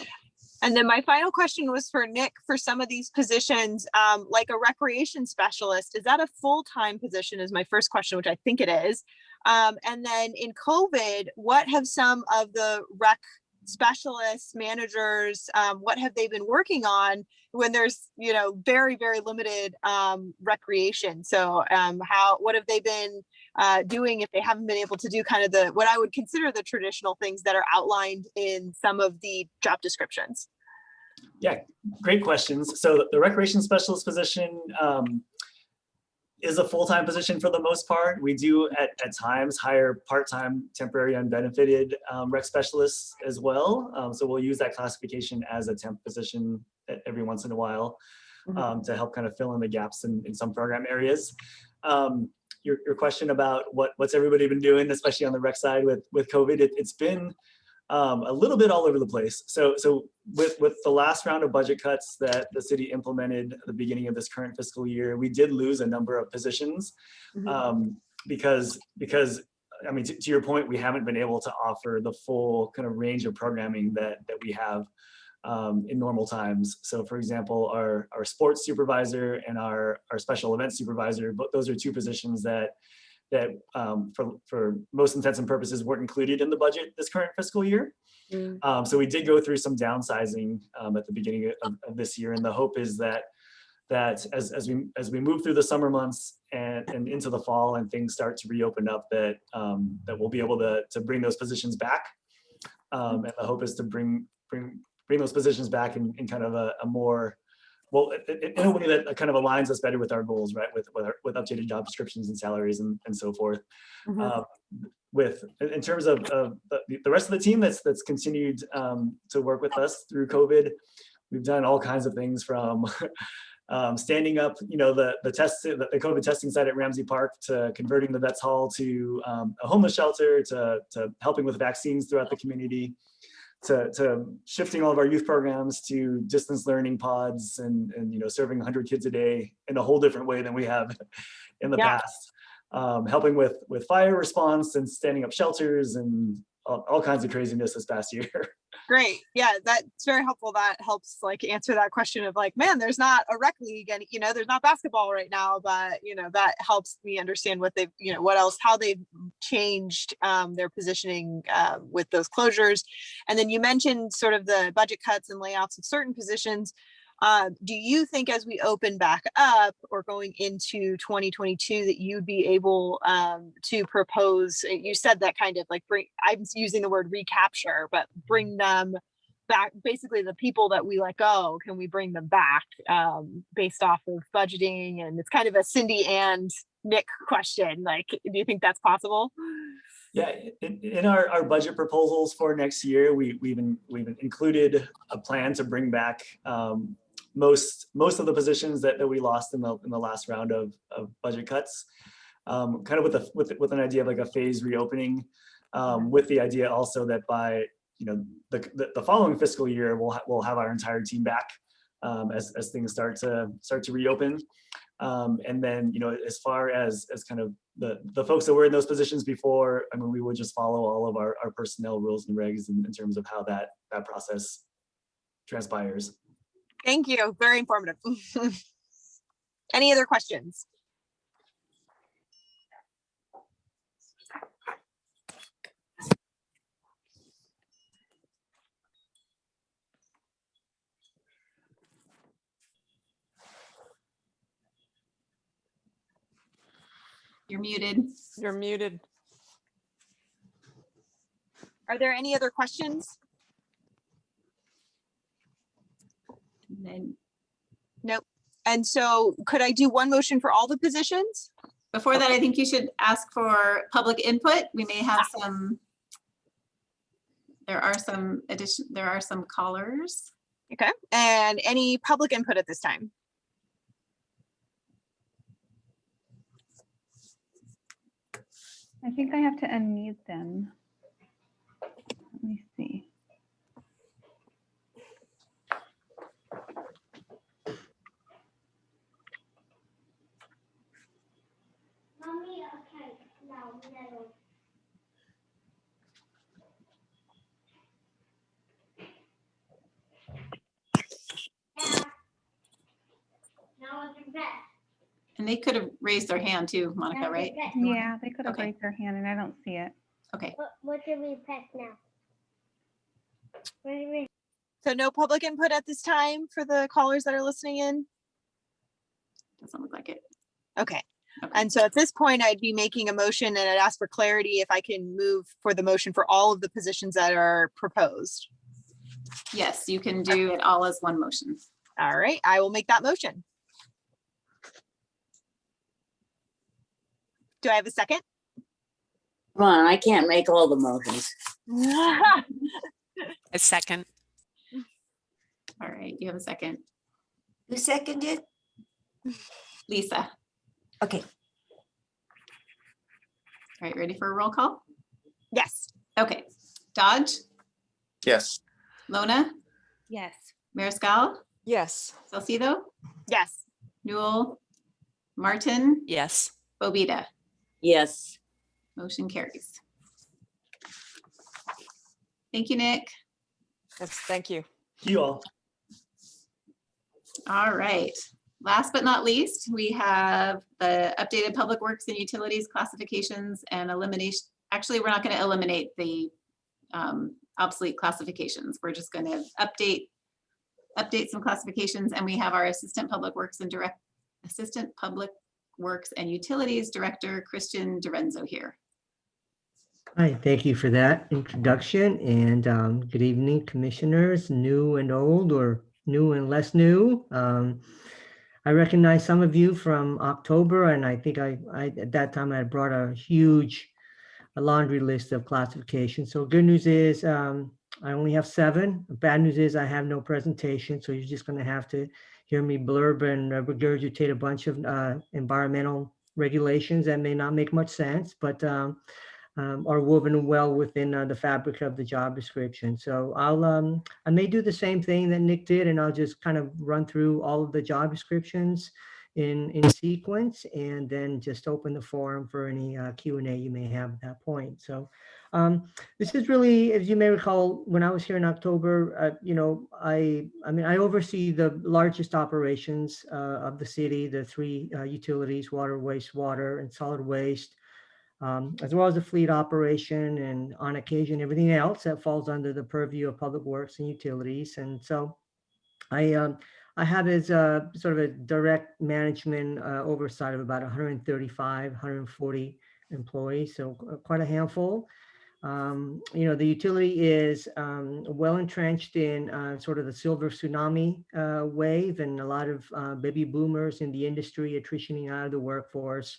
And then my final question was for Nick, for some of these positions, like a recreation specialist, is that a full-time position is my first question, which I think it is. And then in COVID, what have some of the rec specialists, managers, what have they been working on when there's, very, very limited recreation? So what have they been doing if they haven't been able to do kind of what I would consider the traditional things that are outlined in some of the job descriptions? Yeah, great questions. So the recreation specialist position is a full-time position for the most part. We do at times hire part-time, temporary, unbenefited rec specialists as well. So we'll use that classification as a temp position every once in a while to help kind of fill in the gaps in some program areas. Your question about what's everybody been doing, especially on the rec side with COVID, it's been a little bit all over the place. So with the last round of budget cuts that the city implemented at the beginning of this current fiscal year, we did lose a number of positions because I mean, to your point, we haven't been able to offer the full kind of range of programming that we have in normal times. So for example, our sports supervisor and our special events supervisor, but those are 2 positions that for most intents and purposes weren't included in the budget this current fiscal year. So we did go through some downsizing at the beginning of this year, and the hope is that as we move through the summer months and into the fall and things start to reopen up, that we'll be able to bring those positions back. And the hope is to bring those positions back in kind of a more, well, in a way that kind of aligns us better with our goals, right? With updated job descriptions and salaries and so forth. In terms of the rest of the team that's continued to work with us through COVID, we've done all kinds of things from standing up, the COVID testing site at Ramsey Park, to converting the Vets Hall to a homeless shelter, to helping with vaccines throughout the community. to shifting all of our youth programs to distance learning pods and serving 100 kids a day in a whole different way than we have in the past. Helping with fire response and standing up shelters and all kinds of craziness this past year. Great. Yeah, that's very helpful. That helps like answer that question of like, man, there's not a rec league and, there's not basketball right now, but, that helps me understand what they've, what else, how they've changed their positioning with those closures. And then you mentioned sort of the budget cuts and layoffs of certain positions. Do you think as we open back up or going into 2022 that you'd be able to propose, you said that kind of like I'm using the word recapture, but bring them back, basically the people that we let go, can we bring them back based off of budgeting? And it's kind of a Cindy and Nick question. Like, do you think that's possible? Yeah, in our budget proposals for next year, we've included a plan to bring back most of the positions that we lost in the last round of budget cuts, kind of with an idea of like a phased reopening, with the idea also that by the following fiscal year we'll have our entire team back as things start to reopen, and then as far as kind of the folks that were in those positions before, I mean, we would just follow all of our personnel rules and regs in terms of how that process transpires. Thank you. Very informative. Any other questions? You're muted. You're muted. Are there any other questions? And then Nope. And so could I do one motion for all the positions? before that, I think you should ask for public input. We may have there are some callers. Okay. And any public input at this time? I think I have to unmute them. Let me see. And they could have raised their hand too, Monica, right? Yeah, they could have Okay. raised their hand and I don't see it. Okay. What did we press now? What did we? So no public input at this time for the callers that are listening in? Doesn't look like it. Okay. Okay. And so at this point, I'd be making a motion and I'd ask for clarity if I can move for the motion for all of the positions that are proposed. Yes, you can do it all as one motion. All right, I will make that motion. Do I have a second? Come on, I can't make all the motions. A second. All right, you have a second. Who seconded? Lisa. Okay. All right, ready for a roll call? Yes. Okay. Dodge, Yes. Lona, Yes. Mariscal, Yes. Salcido, Yes. Newell, Martin, Yes. Bobita. Yes. Motion carries. Thank you, Nick. Yes. Thank you. You all. All right. Last but not least, we have the updated public works and utilities classifications and elimination. Actually, we're not going to eliminate the obsolete classifications. We're just going to update some classifications, and we have our assistant public works and utilities director, Christian Dorenzo here. Hi, thank you for that introduction, and good evening, commissioners, new and old or new and less new. I recognize some of you from October, and I think I at that time I brought a huge laundry list of classifications. So good news is I only have 7. Bad news is I have no presentation, so you're just going to have to hear me blurb and regurgitate a bunch of environmental regulations that may not make much sense, but are woven well within the fabric of the job description. So I may do the same thing that Nick did, and I'll just kind of run through all of the job descriptions in sequence, and then just open the forum for any Q&A you may have at that point. So this is really, as you may recall, when I was here in October, I oversee the largest operations of the city, the three utilities, water, wastewater, and solid waste, as well as the fleet operation, and on occasion, everything else that falls under the purview of public works and utilities. And so I have as sort of a direct management oversight of about 135, 140 employees, so quite a handful. The utility is well entrenched in sort of the silver tsunami wave, and a lot of baby boomers in the industry attritioning out of the workforce.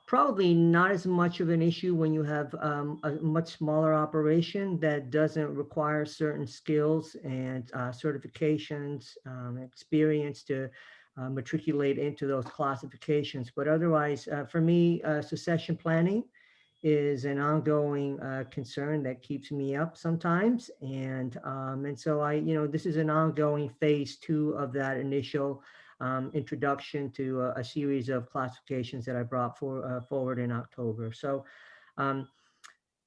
Probably not as much of an issue when you have a much smaller operation that doesn't require certain skills and certifications, experience to matriculate into those classifications. But otherwise, for me, succession planning is an ongoing concern that keeps me up sometimes. And so this is an ongoing phase 2 of that initial introduction to a series of classifications that I brought forward in October. So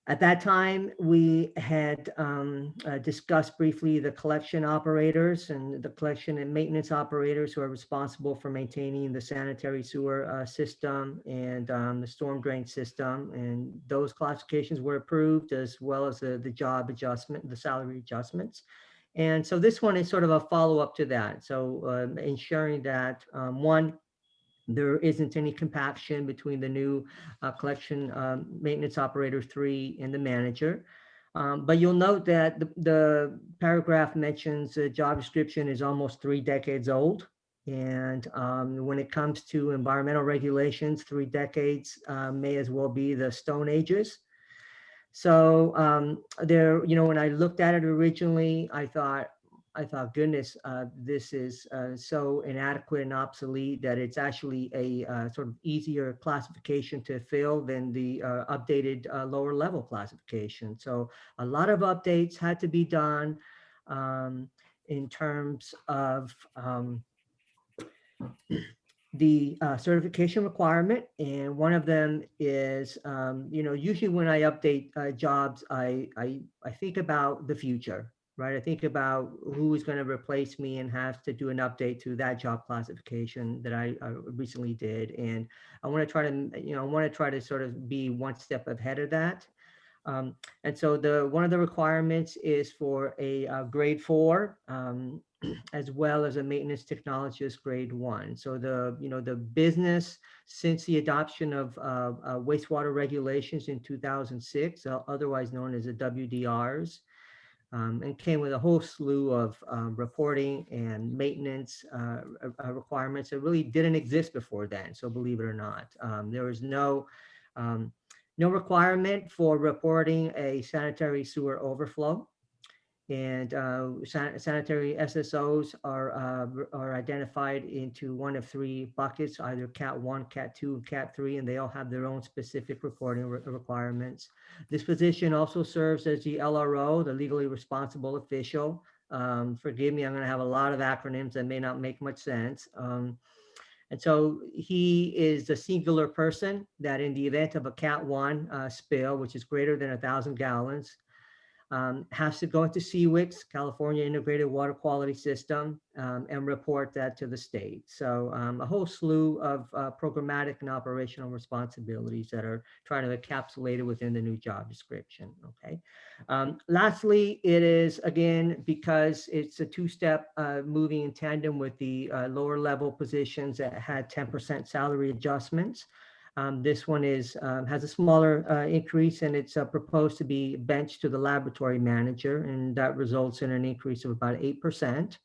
at that time, we had discussed briefly the collection operators and the collection and maintenance operators who are responsible for maintaining the sanitary sewer system and the storm drain system. And those classifications were approved, as well as the job adjustment, the salary adjustments. And so this one is sort of a follow-up to that. So ensuring that, one, there isn't any compaction between the new collection maintenance operator 3 and the manager. But you'll note that the paragraph mentions the job description is almost 3 decades old. And when it comes to environmental regulations, 3 decades may as well be the Stone Ages. So when I looked at it originally, I thought, goodness, this is so inadequate and obsolete that it's actually a sort of easier classification to fill than the updated lower level classification. So a lot of updates had to be done in terms of the certification requirement. And one of them is, usually when I update jobs, I think about the future, right? I think about who is going to replace me and have to do an update to that job classification that I recently did. And I want to try to sort of be one step ahead of that. And so one of the requirements is for a grade 4, as well as a maintenance technologist grade 1. So the business, since the adoption of wastewater regulations in 2006, otherwise known as the WDRs, and came with a whole slew of reporting and maintenance requirements that really didn't exist before then. So believe it or not, there was no requirement for reporting a sanitary sewer overflow. And sanitary SSOs are identified into one of 3 buckets, either Cat 1, Cat 2, and Cat 3, and they all have their own specific reporting requirements. This position also serves as the LRO, the legally responsible official. Forgive me, I'm going to have a lot of acronyms that may not make much sense. And so he is the singular person that, in the event of a Cat 1 spill, which is greater than 1,000 gallons, has to go into CWIX, California Integrated Water Quality System, and report that to the state. So a whole slew of programmatic and operational responsibilities that are trying to encapsulate it within the new job description. Okay. Lastly, it is, again, because it's a 2-step moving in tandem with the lower level positions that had 10% salary adjustments. This one has a smaller increase, and it's proposed to be benched to the laboratory manager, and that results in an increase of about 8%.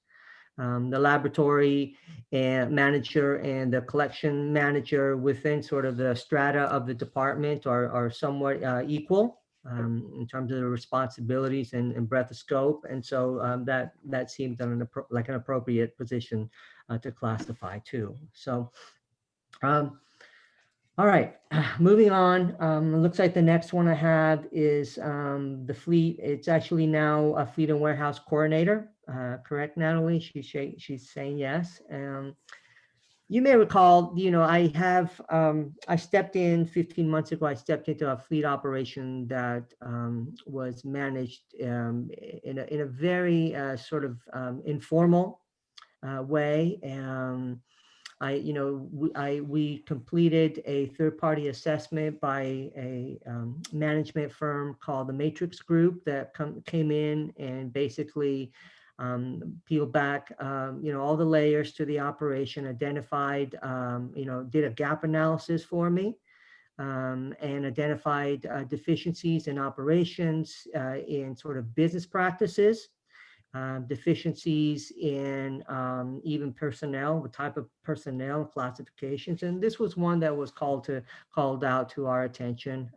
The laboratory manager and the collection manager within sort of the strata of the department are somewhat equal in terms of the responsibilities and breadth of scope. And so that seemed like an appropriate position to classify too. So All right, moving on. It looks like the next one I have is the fleet. It's actually now a fleet and warehouse coordinator. Correct, Natalie? She's saying yes. You may recall, I stepped in 15 months ago. I stepped into a fleet operation that was managed in a very sort of informal way. We completed a third-party assessment by a management firm called the Matrix Group that came in and basically peeled back, all the layers to the operation, identified, did a gap analysis for me, and identified deficiencies in operations, in sort of business practices, deficiencies in even personnel, the type of personnel classifications. And this was one that was called out to our attention.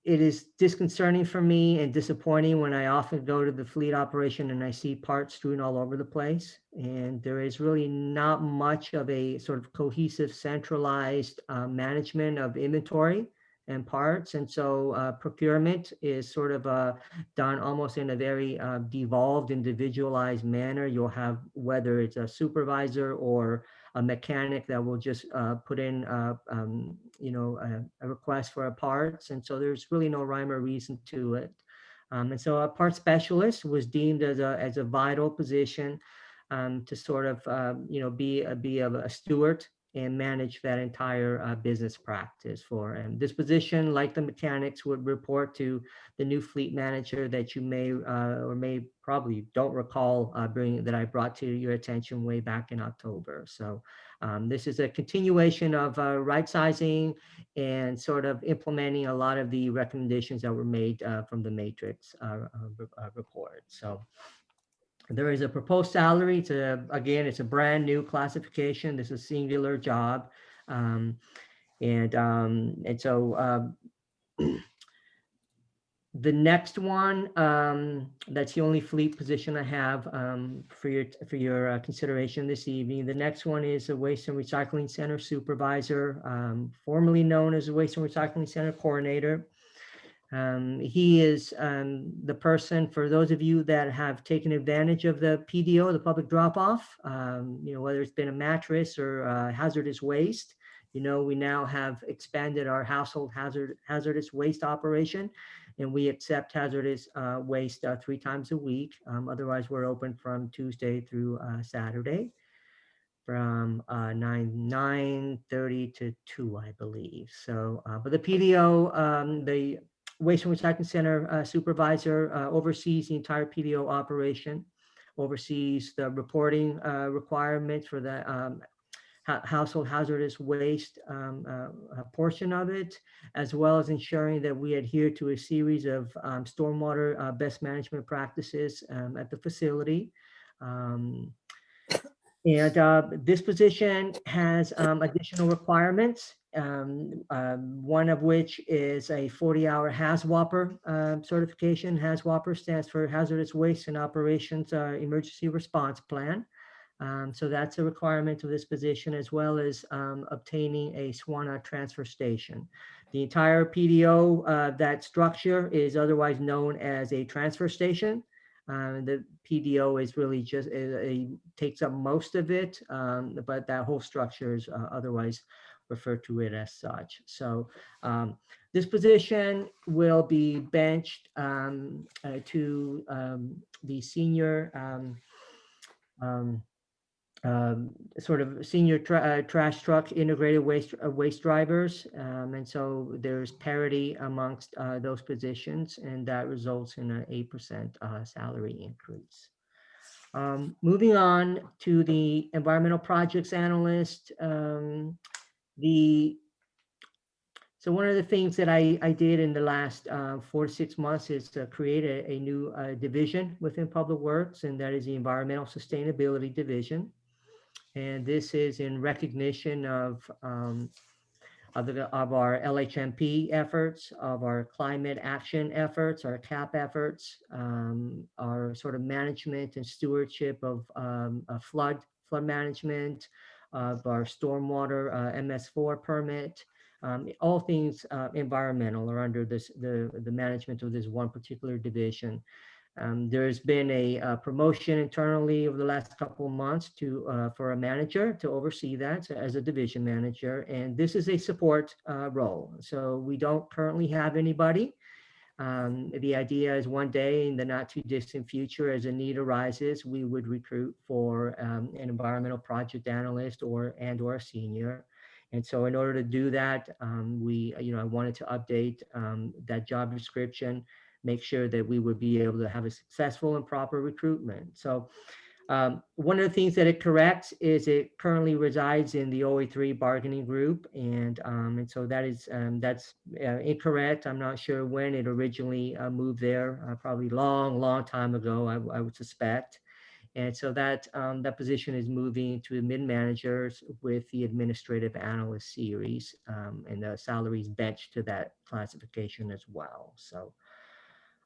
It is disconcerting for me and disappointing when I often go to the fleet operation and I see parts strewn all over the place. And there is really not much of a sort of cohesive, centralized management of inventory and parts. And so procurement is sort of done almost in a very devolved, individualized manner. You'll have, whether it's a supervisor or a mechanic that will just put in, a request for a parts. And so there's really no rhyme or reason to it. And so a part specialist was deemed as a vital position to sort of, be a steward and manage that entire business practice for. And this position, like the mechanics, would report to the new fleet manager that you may or may probably don't recall that I brought to your attention way back in October. So this is a continuation of right sizing and sort of implementing a lot of the recommendations that were made from the Matrix report. So there is a proposed salary. It's a brand new classification. This is a singular job. And so the next one, that's the only fleet position I have for your consideration this evening. The next one is a Waste and Recycling Center supervisor, formerly known as a Waste and Recycling Center coordinator. He is the person, for those of you that have taken advantage of the PDO, the public drop-off, whether it's been a mattress or hazardous waste. We now have expanded our household hazardous waste operation, and we accept hazardous waste 3 times a week. Otherwise, we're open from Tuesday through Saturday from 9:30 to 2, I believe. So, but the PDO, the Waste and Recycling Center supervisor oversees the entire PDO operation, oversees the reporting requirements for the household hazardous waste portion of it, as well as ensuring that we adhere to a series of stormwater best management practices at the facility. And this position has additional requirements, one of which is a 40-hour HAZWOPER certification. HAZWOPER stands for Hazardous Waste and Operations Emergency Response Plan. So that's a requirement of this position, as well as obtaining a SWANA transfer station. The entire PDO, that structure, is otherwise known as a transfer station. The PDO is really just takes up most of it, but that whole structure is otherwise referred to it as such. So this position will be benched to the senior sort of senior trash truck integrated waste drivers. And so there's parity amongst those positions, and that results in an 8% salary increase. Moving on to the environmental projects analyst. So one of the things that I did in the last 4 to 6 months is to create a new division within Public Works, and that is the Environmental Sustainability Division. And this is in recognition of our LHMP efforts, of our climate action efforts, our CAP efforts, our sort of management and stewardship of flood flood management, of our stormwater MS4 permit. All things environmental are under the management of this one particular division. There's been a promotion internally over the last couple of months for a manager to oversee that as a division manager, and this is a support role. So we don't currently have anybody. The idea is one day in the not too distant future, as a need arises, we would recruit for an environmental project analyst or a senior. And so in order to do that, I wanted to update that job description, make sure that we would be able to have a successful and proper recruitment. So one of the things that it corrects is it currently resides in the OA3 bargaining group, and so that's incorrect. I'm not sure when it originally moved there, probably long time ago, I would suspect. And so that position is moving to the mid-managers with the administrative analyst series, and the salaries bench to that classification as well. So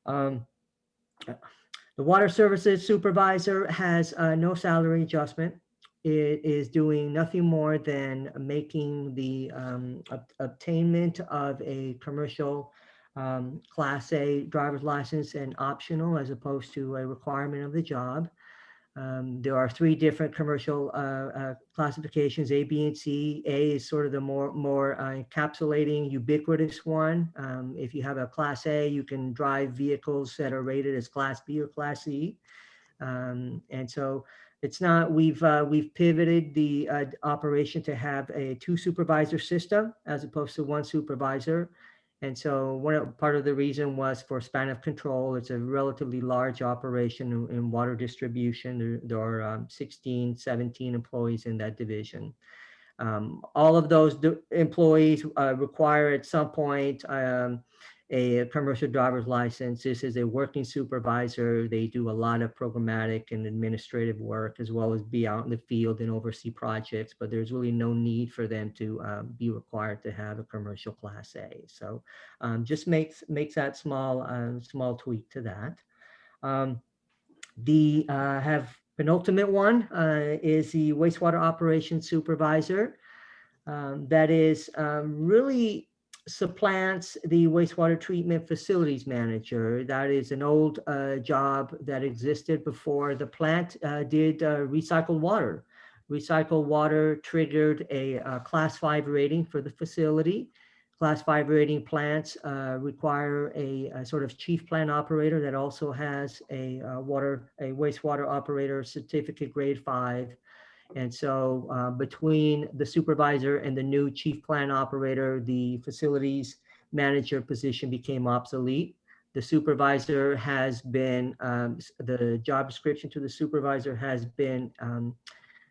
the water services supervisor has no salary adjustment. It is doing nothing more than making the obtainment of a commercial Class A driver's license an optional as opposed to a requirement of the job. There are three different commercial classifications, A, B, and C. A is sort of the more encapsulating, ubiquitous one. If you have a Class A, you can drive vehicles that are rated as Class B or Class C. And so it's not, we've pivoted the operation to have a 2 supervisor system as opposed to 1 supervisor. And so part of the reason was for span of control. It's a relatively large operation in water distribution. There are 16, 17 employees in that division. All of those employees require at some point a commercial driver's license. This is a working supervisor. They do a lot of programmatic and administrative work, as well as be out in the field and oversee projects, but there's really no need for them to be required to have a commercial Class A. So just makes that small tweak to that. The penultimate one is the wastewater operations supervisor. That is really supplants the wastewater treatment facilities manager. That is an old job that existed before the plant did recycled water. Recycled water triggered a Class 5 rating for the facility. Class 5 rating plants require a sort of chief plant operator that also has a wastewater operator certificate grade 5. And so between the supervisor and the new chief plant operator, the facilities manager position became obsolete. The supervisor has been, the job description to the supervisor has been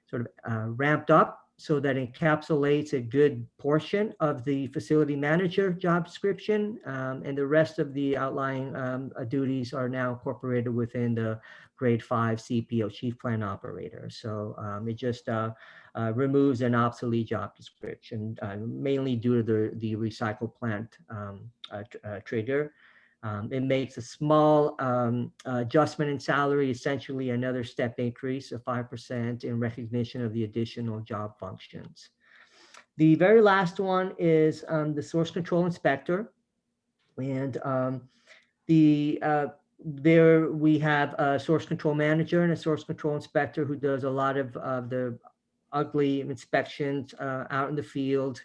sort of ramped up so that encapsulates a good portion of the facility manager job description, and the rest of the outlying duties are now incorporated within the grade 5 CPO, chief plant operator. So it just removes an obsolete job description, mainly due to the recycle plant trigger. It makes a small adjustment in salary, essentially another step increase of 5% in recognition of the additional job functions. The very last one is the source control inspector. And there we have a source control manager and a source control inspector who does a lot of the ugly inspections out in the field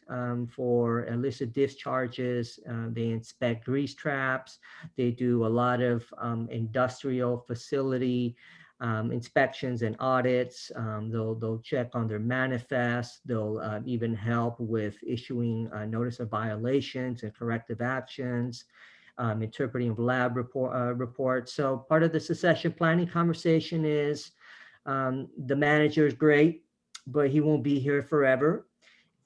for illicit discharges. They inspect grease traps. They do a lot of industrial facility inspections and audits. They'll check on their manifests. They'll even help with issuing notice of violations and corrective actions. Interpreting of lab reports. So part of the succession planning conversation is the manager is great, but he won't be here forever.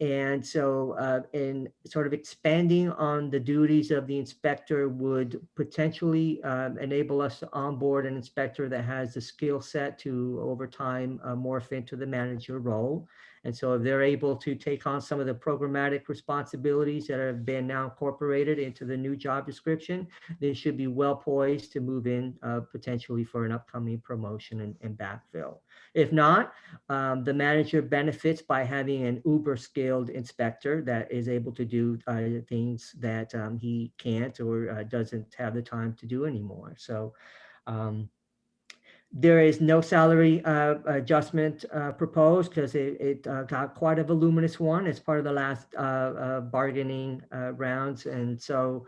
And so in sort of expanding on the duties of the inspector would potentially enable us to onboard an inspector that has the skill set to over time morph into the manager role. And so if they're able to take on some of the programmatic responsibilities that have been now incorporated into the new job description, they should be well poised to move in potentially for an upcoming promotion and backfill. If not, the manager benefits by having an uber skilled inspector that is able to do things that he can't or doesn't have the time to do anymore. So there is no salary adjustment proposed because it got quite a voluminous one as part of the last bargaining rounds. And so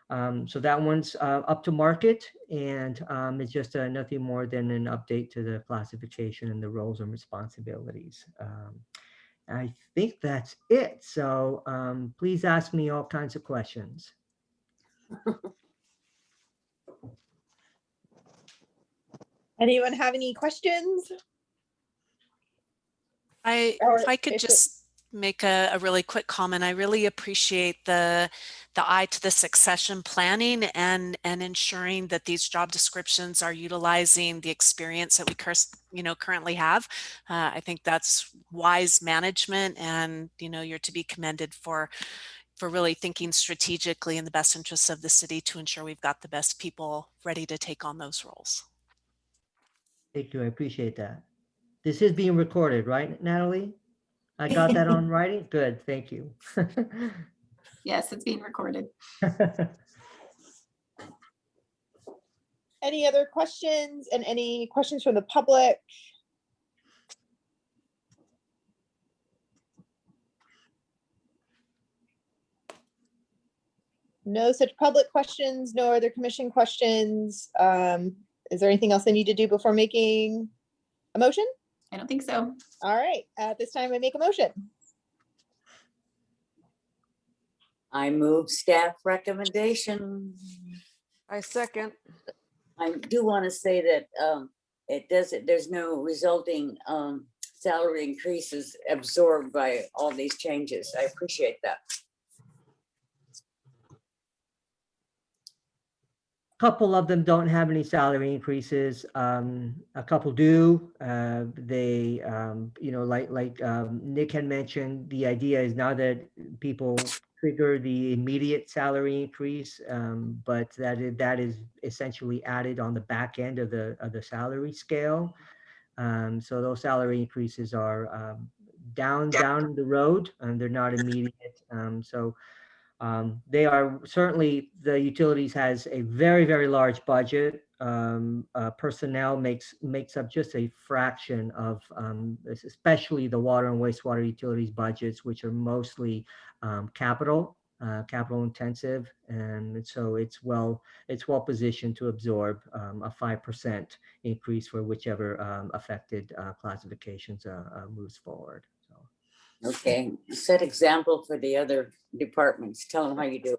that one's up to market, and it's just nothing more than an update to the classification and the roles and responsibilities. I think that's it. So please ask me all kinds of questions. Anyone have any questions? If I could just make a really quick comment, I really appreciate the eye to the succession planning and ensuring that these job descriptions are utilizing the experience that we currently have. I think that's wise management, and you're to be commended for really thinking strategically in the best interests of the city to ensure we've got the best people ready to take on those roles. Thank you. I appreciate that. This is being recorded, right, Natalie? I got that on writing? Good, thank you. Yes, it's being recorded. Any other questions and any questions from the public? No such public questions, no other commission questions. Is there anything else I need to do before making a motion? I don't think so. All right, at this time I make a motion. I move staff recommendation. I second. I do want to say that there's no resulting salary increases absorbed by all these changes. I appreciate that. Couple of them don't have any salary increases. A couple do. They, like Nick had mentioned, the idea is now that people trigger the immediate salary increase, but that is essentially added on the back end of the salary scale. So those salary increases are down the road, and they're not immediate. They are certainly, the utilities has a very, very large budget. Personnel makes up just a fraction of, especially the water and wastewater utilities budgets, which are mostly capital intensive, and so it's well positioned to absorb a 5% increase for whichever affected classifications moves forward. So. Okay, set example for the other departments. Tell them how you do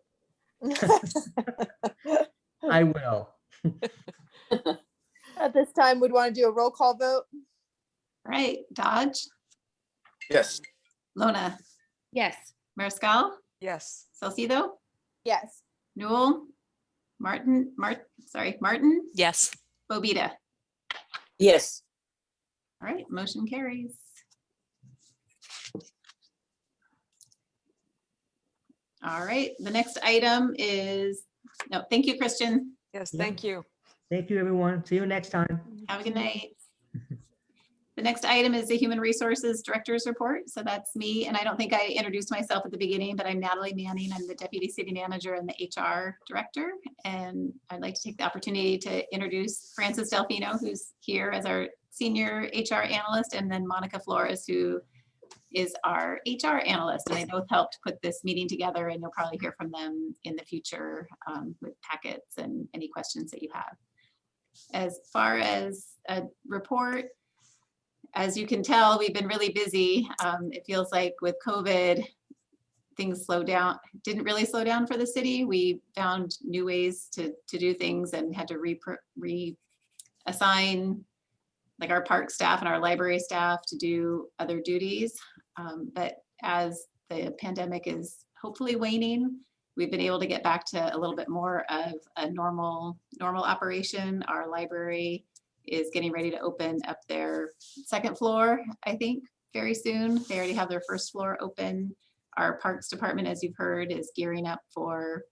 it. I will. At this time, we'd want to do a roll call vote. All right, Dodge, Yes. Lona, Yes. Mariscal, Yes. Salcido, Yes. Newell, Martin, Yes. Bobita. Yes. All right, motion carries. All right, the next item is, no, thank you, Christian. Yes, Yeah. thank you. Thank you, everyone. See you next time. Have a good night. The next item is the Human Resources Director's Report. So that's me, and I don't think I introduced myself at the beginning, but I'm Natalie Manning. I'm the Deputy City Manager and the HR Director. And I'd like to take the opportunity to introduce Francis Delfino, who's here as our Senior HR Analyst, and then Monica Flores, who is our HR Analyst. And they both helped put this meeting together, and you'll probably hear from them in the future with packets and any questions that you have. As far as a report, as you can tell, we've been really busy. It feels like with COVID, things slowed down, didn't really slow down for the city. We found new ways to do things and had to reassign like our park staff and our library staff to do other duties. But as the pandemic is hopefully waning, we've been able to get back to a little bit more of a normal operation. Our library is getting ready to open up their second floor, I think, very soon. They already have their first floor open. Our Parks Department, as you've heard, is gearing up for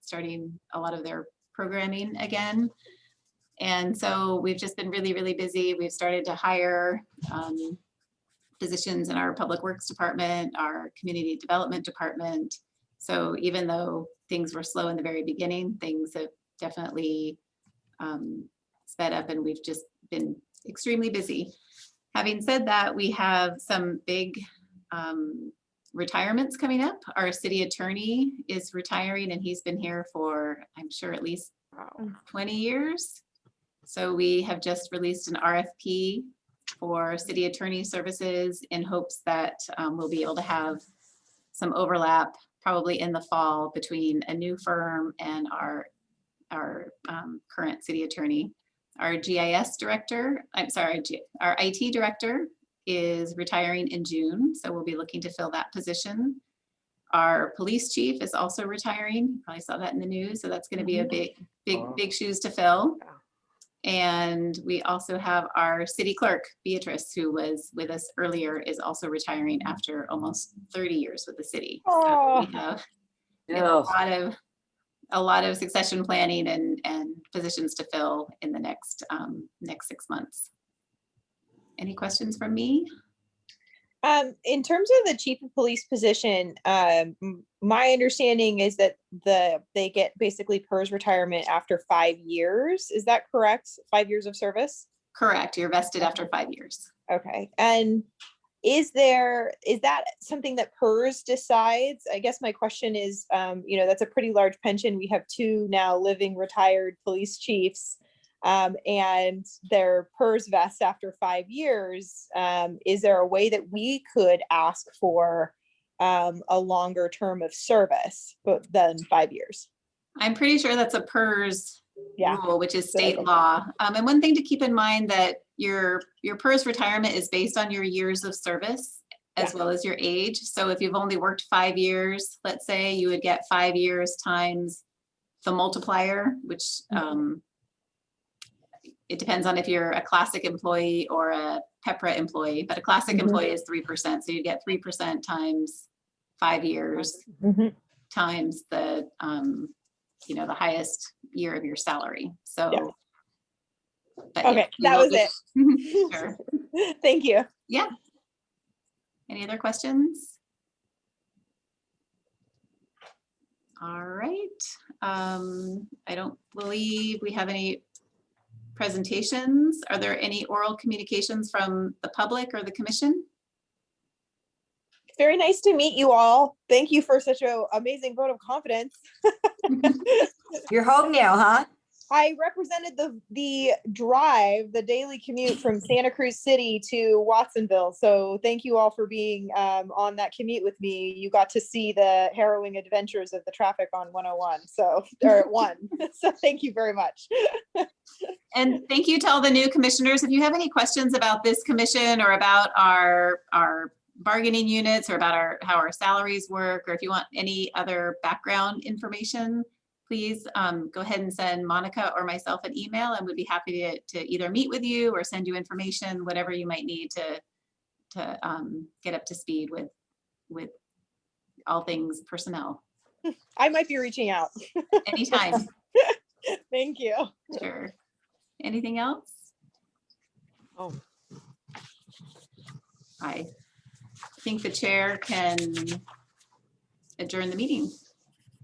starting a lot of their programming again. And so we've just been really, really busy. We've started to hire positions in our Public Works Department, our Community Development Department. So even though things were slow in the very beginning, things have definitely sped up, and we've just been extremely busy. Having said that, we have some big retirements coming up. Our city attorney is retiring, and he's been here for, I'm sure, at least 20 years. So we have just released an RFP for city attorney services in hopes that we'll be able to have some overlap probably in the fall between a new firm and our current city attorney. Our GIS director, our IT director is retiring in June, so we'll be looking to fill that position. Our police chief is also retiring. You probably saw that in the news, so that's going to be a big shoes to fill. And we also have our city clerk, Beatrice, who was with us earlier, is also retiring after almost 30 years with the city. So we have a lot of succession planning and positions to fill in the next 6 months. Any questions from me? In terms of the chief of police position, my understanding is that they get basically PERS retirement after 5 years. Is that correct? 5 years of service? Correct. You're vested after 5 years. Okay. And is that something that PERS decides? I guess my question is, that's a pretty large pension. We have 2 now living retired police chiefs. And their PERS vest after 5 years. Is there a way that we could ask for a longer term of service than 5 years? I'm pretty sure that's a PERS rule, which is state Okay. law. And one thing to keep in mind that your PERS retirement is based on your years of service as well as your age. So if you've only worked 5 years, let's say, you would get 5 years times the multiplier, which it depends on if you're a classic employee or a PEPRA employee, but a classic employee is 3%. So you get 3% times 5 years times the, the highest year of your salary. So. But okay, that was it. Sure. Thank you. Yeah. Any other questions? All right. I don't believe we have any presentations. Are there any oral communications from the public or the commission? Very nice to meet you all. Thank you for such an amazing vote of confidence. You're home now, huh? I represented the drive, the daily commute from Santa Cruz City to Watsonville. So thank you all for being on that commute with me. You got to see the harrowing adventures of the traffic on 101, or 1. So thank you very much. And thank you to all the new commissioners. If you have any questions about this commission or about our bargaining units or about how our salaries work, or if you want any other background information, please go ahead and send Monica or myself an email, and we'd be happy to either meet with you or send you information, whatever you might need to get up to speed with all things personnel. I might be reaching out. Anytime. Thank you. Sure. Anything else? Oh, I think the chair can adjourn the meeting.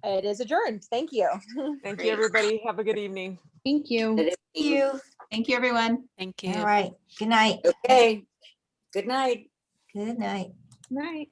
It is adjourned. Thank you. thank Great. you, everybody. Have a good evening. Thank you. Thank you. Thank you, everyone. Thank you. All right. Good night. Okay. Good night. Good night. Right.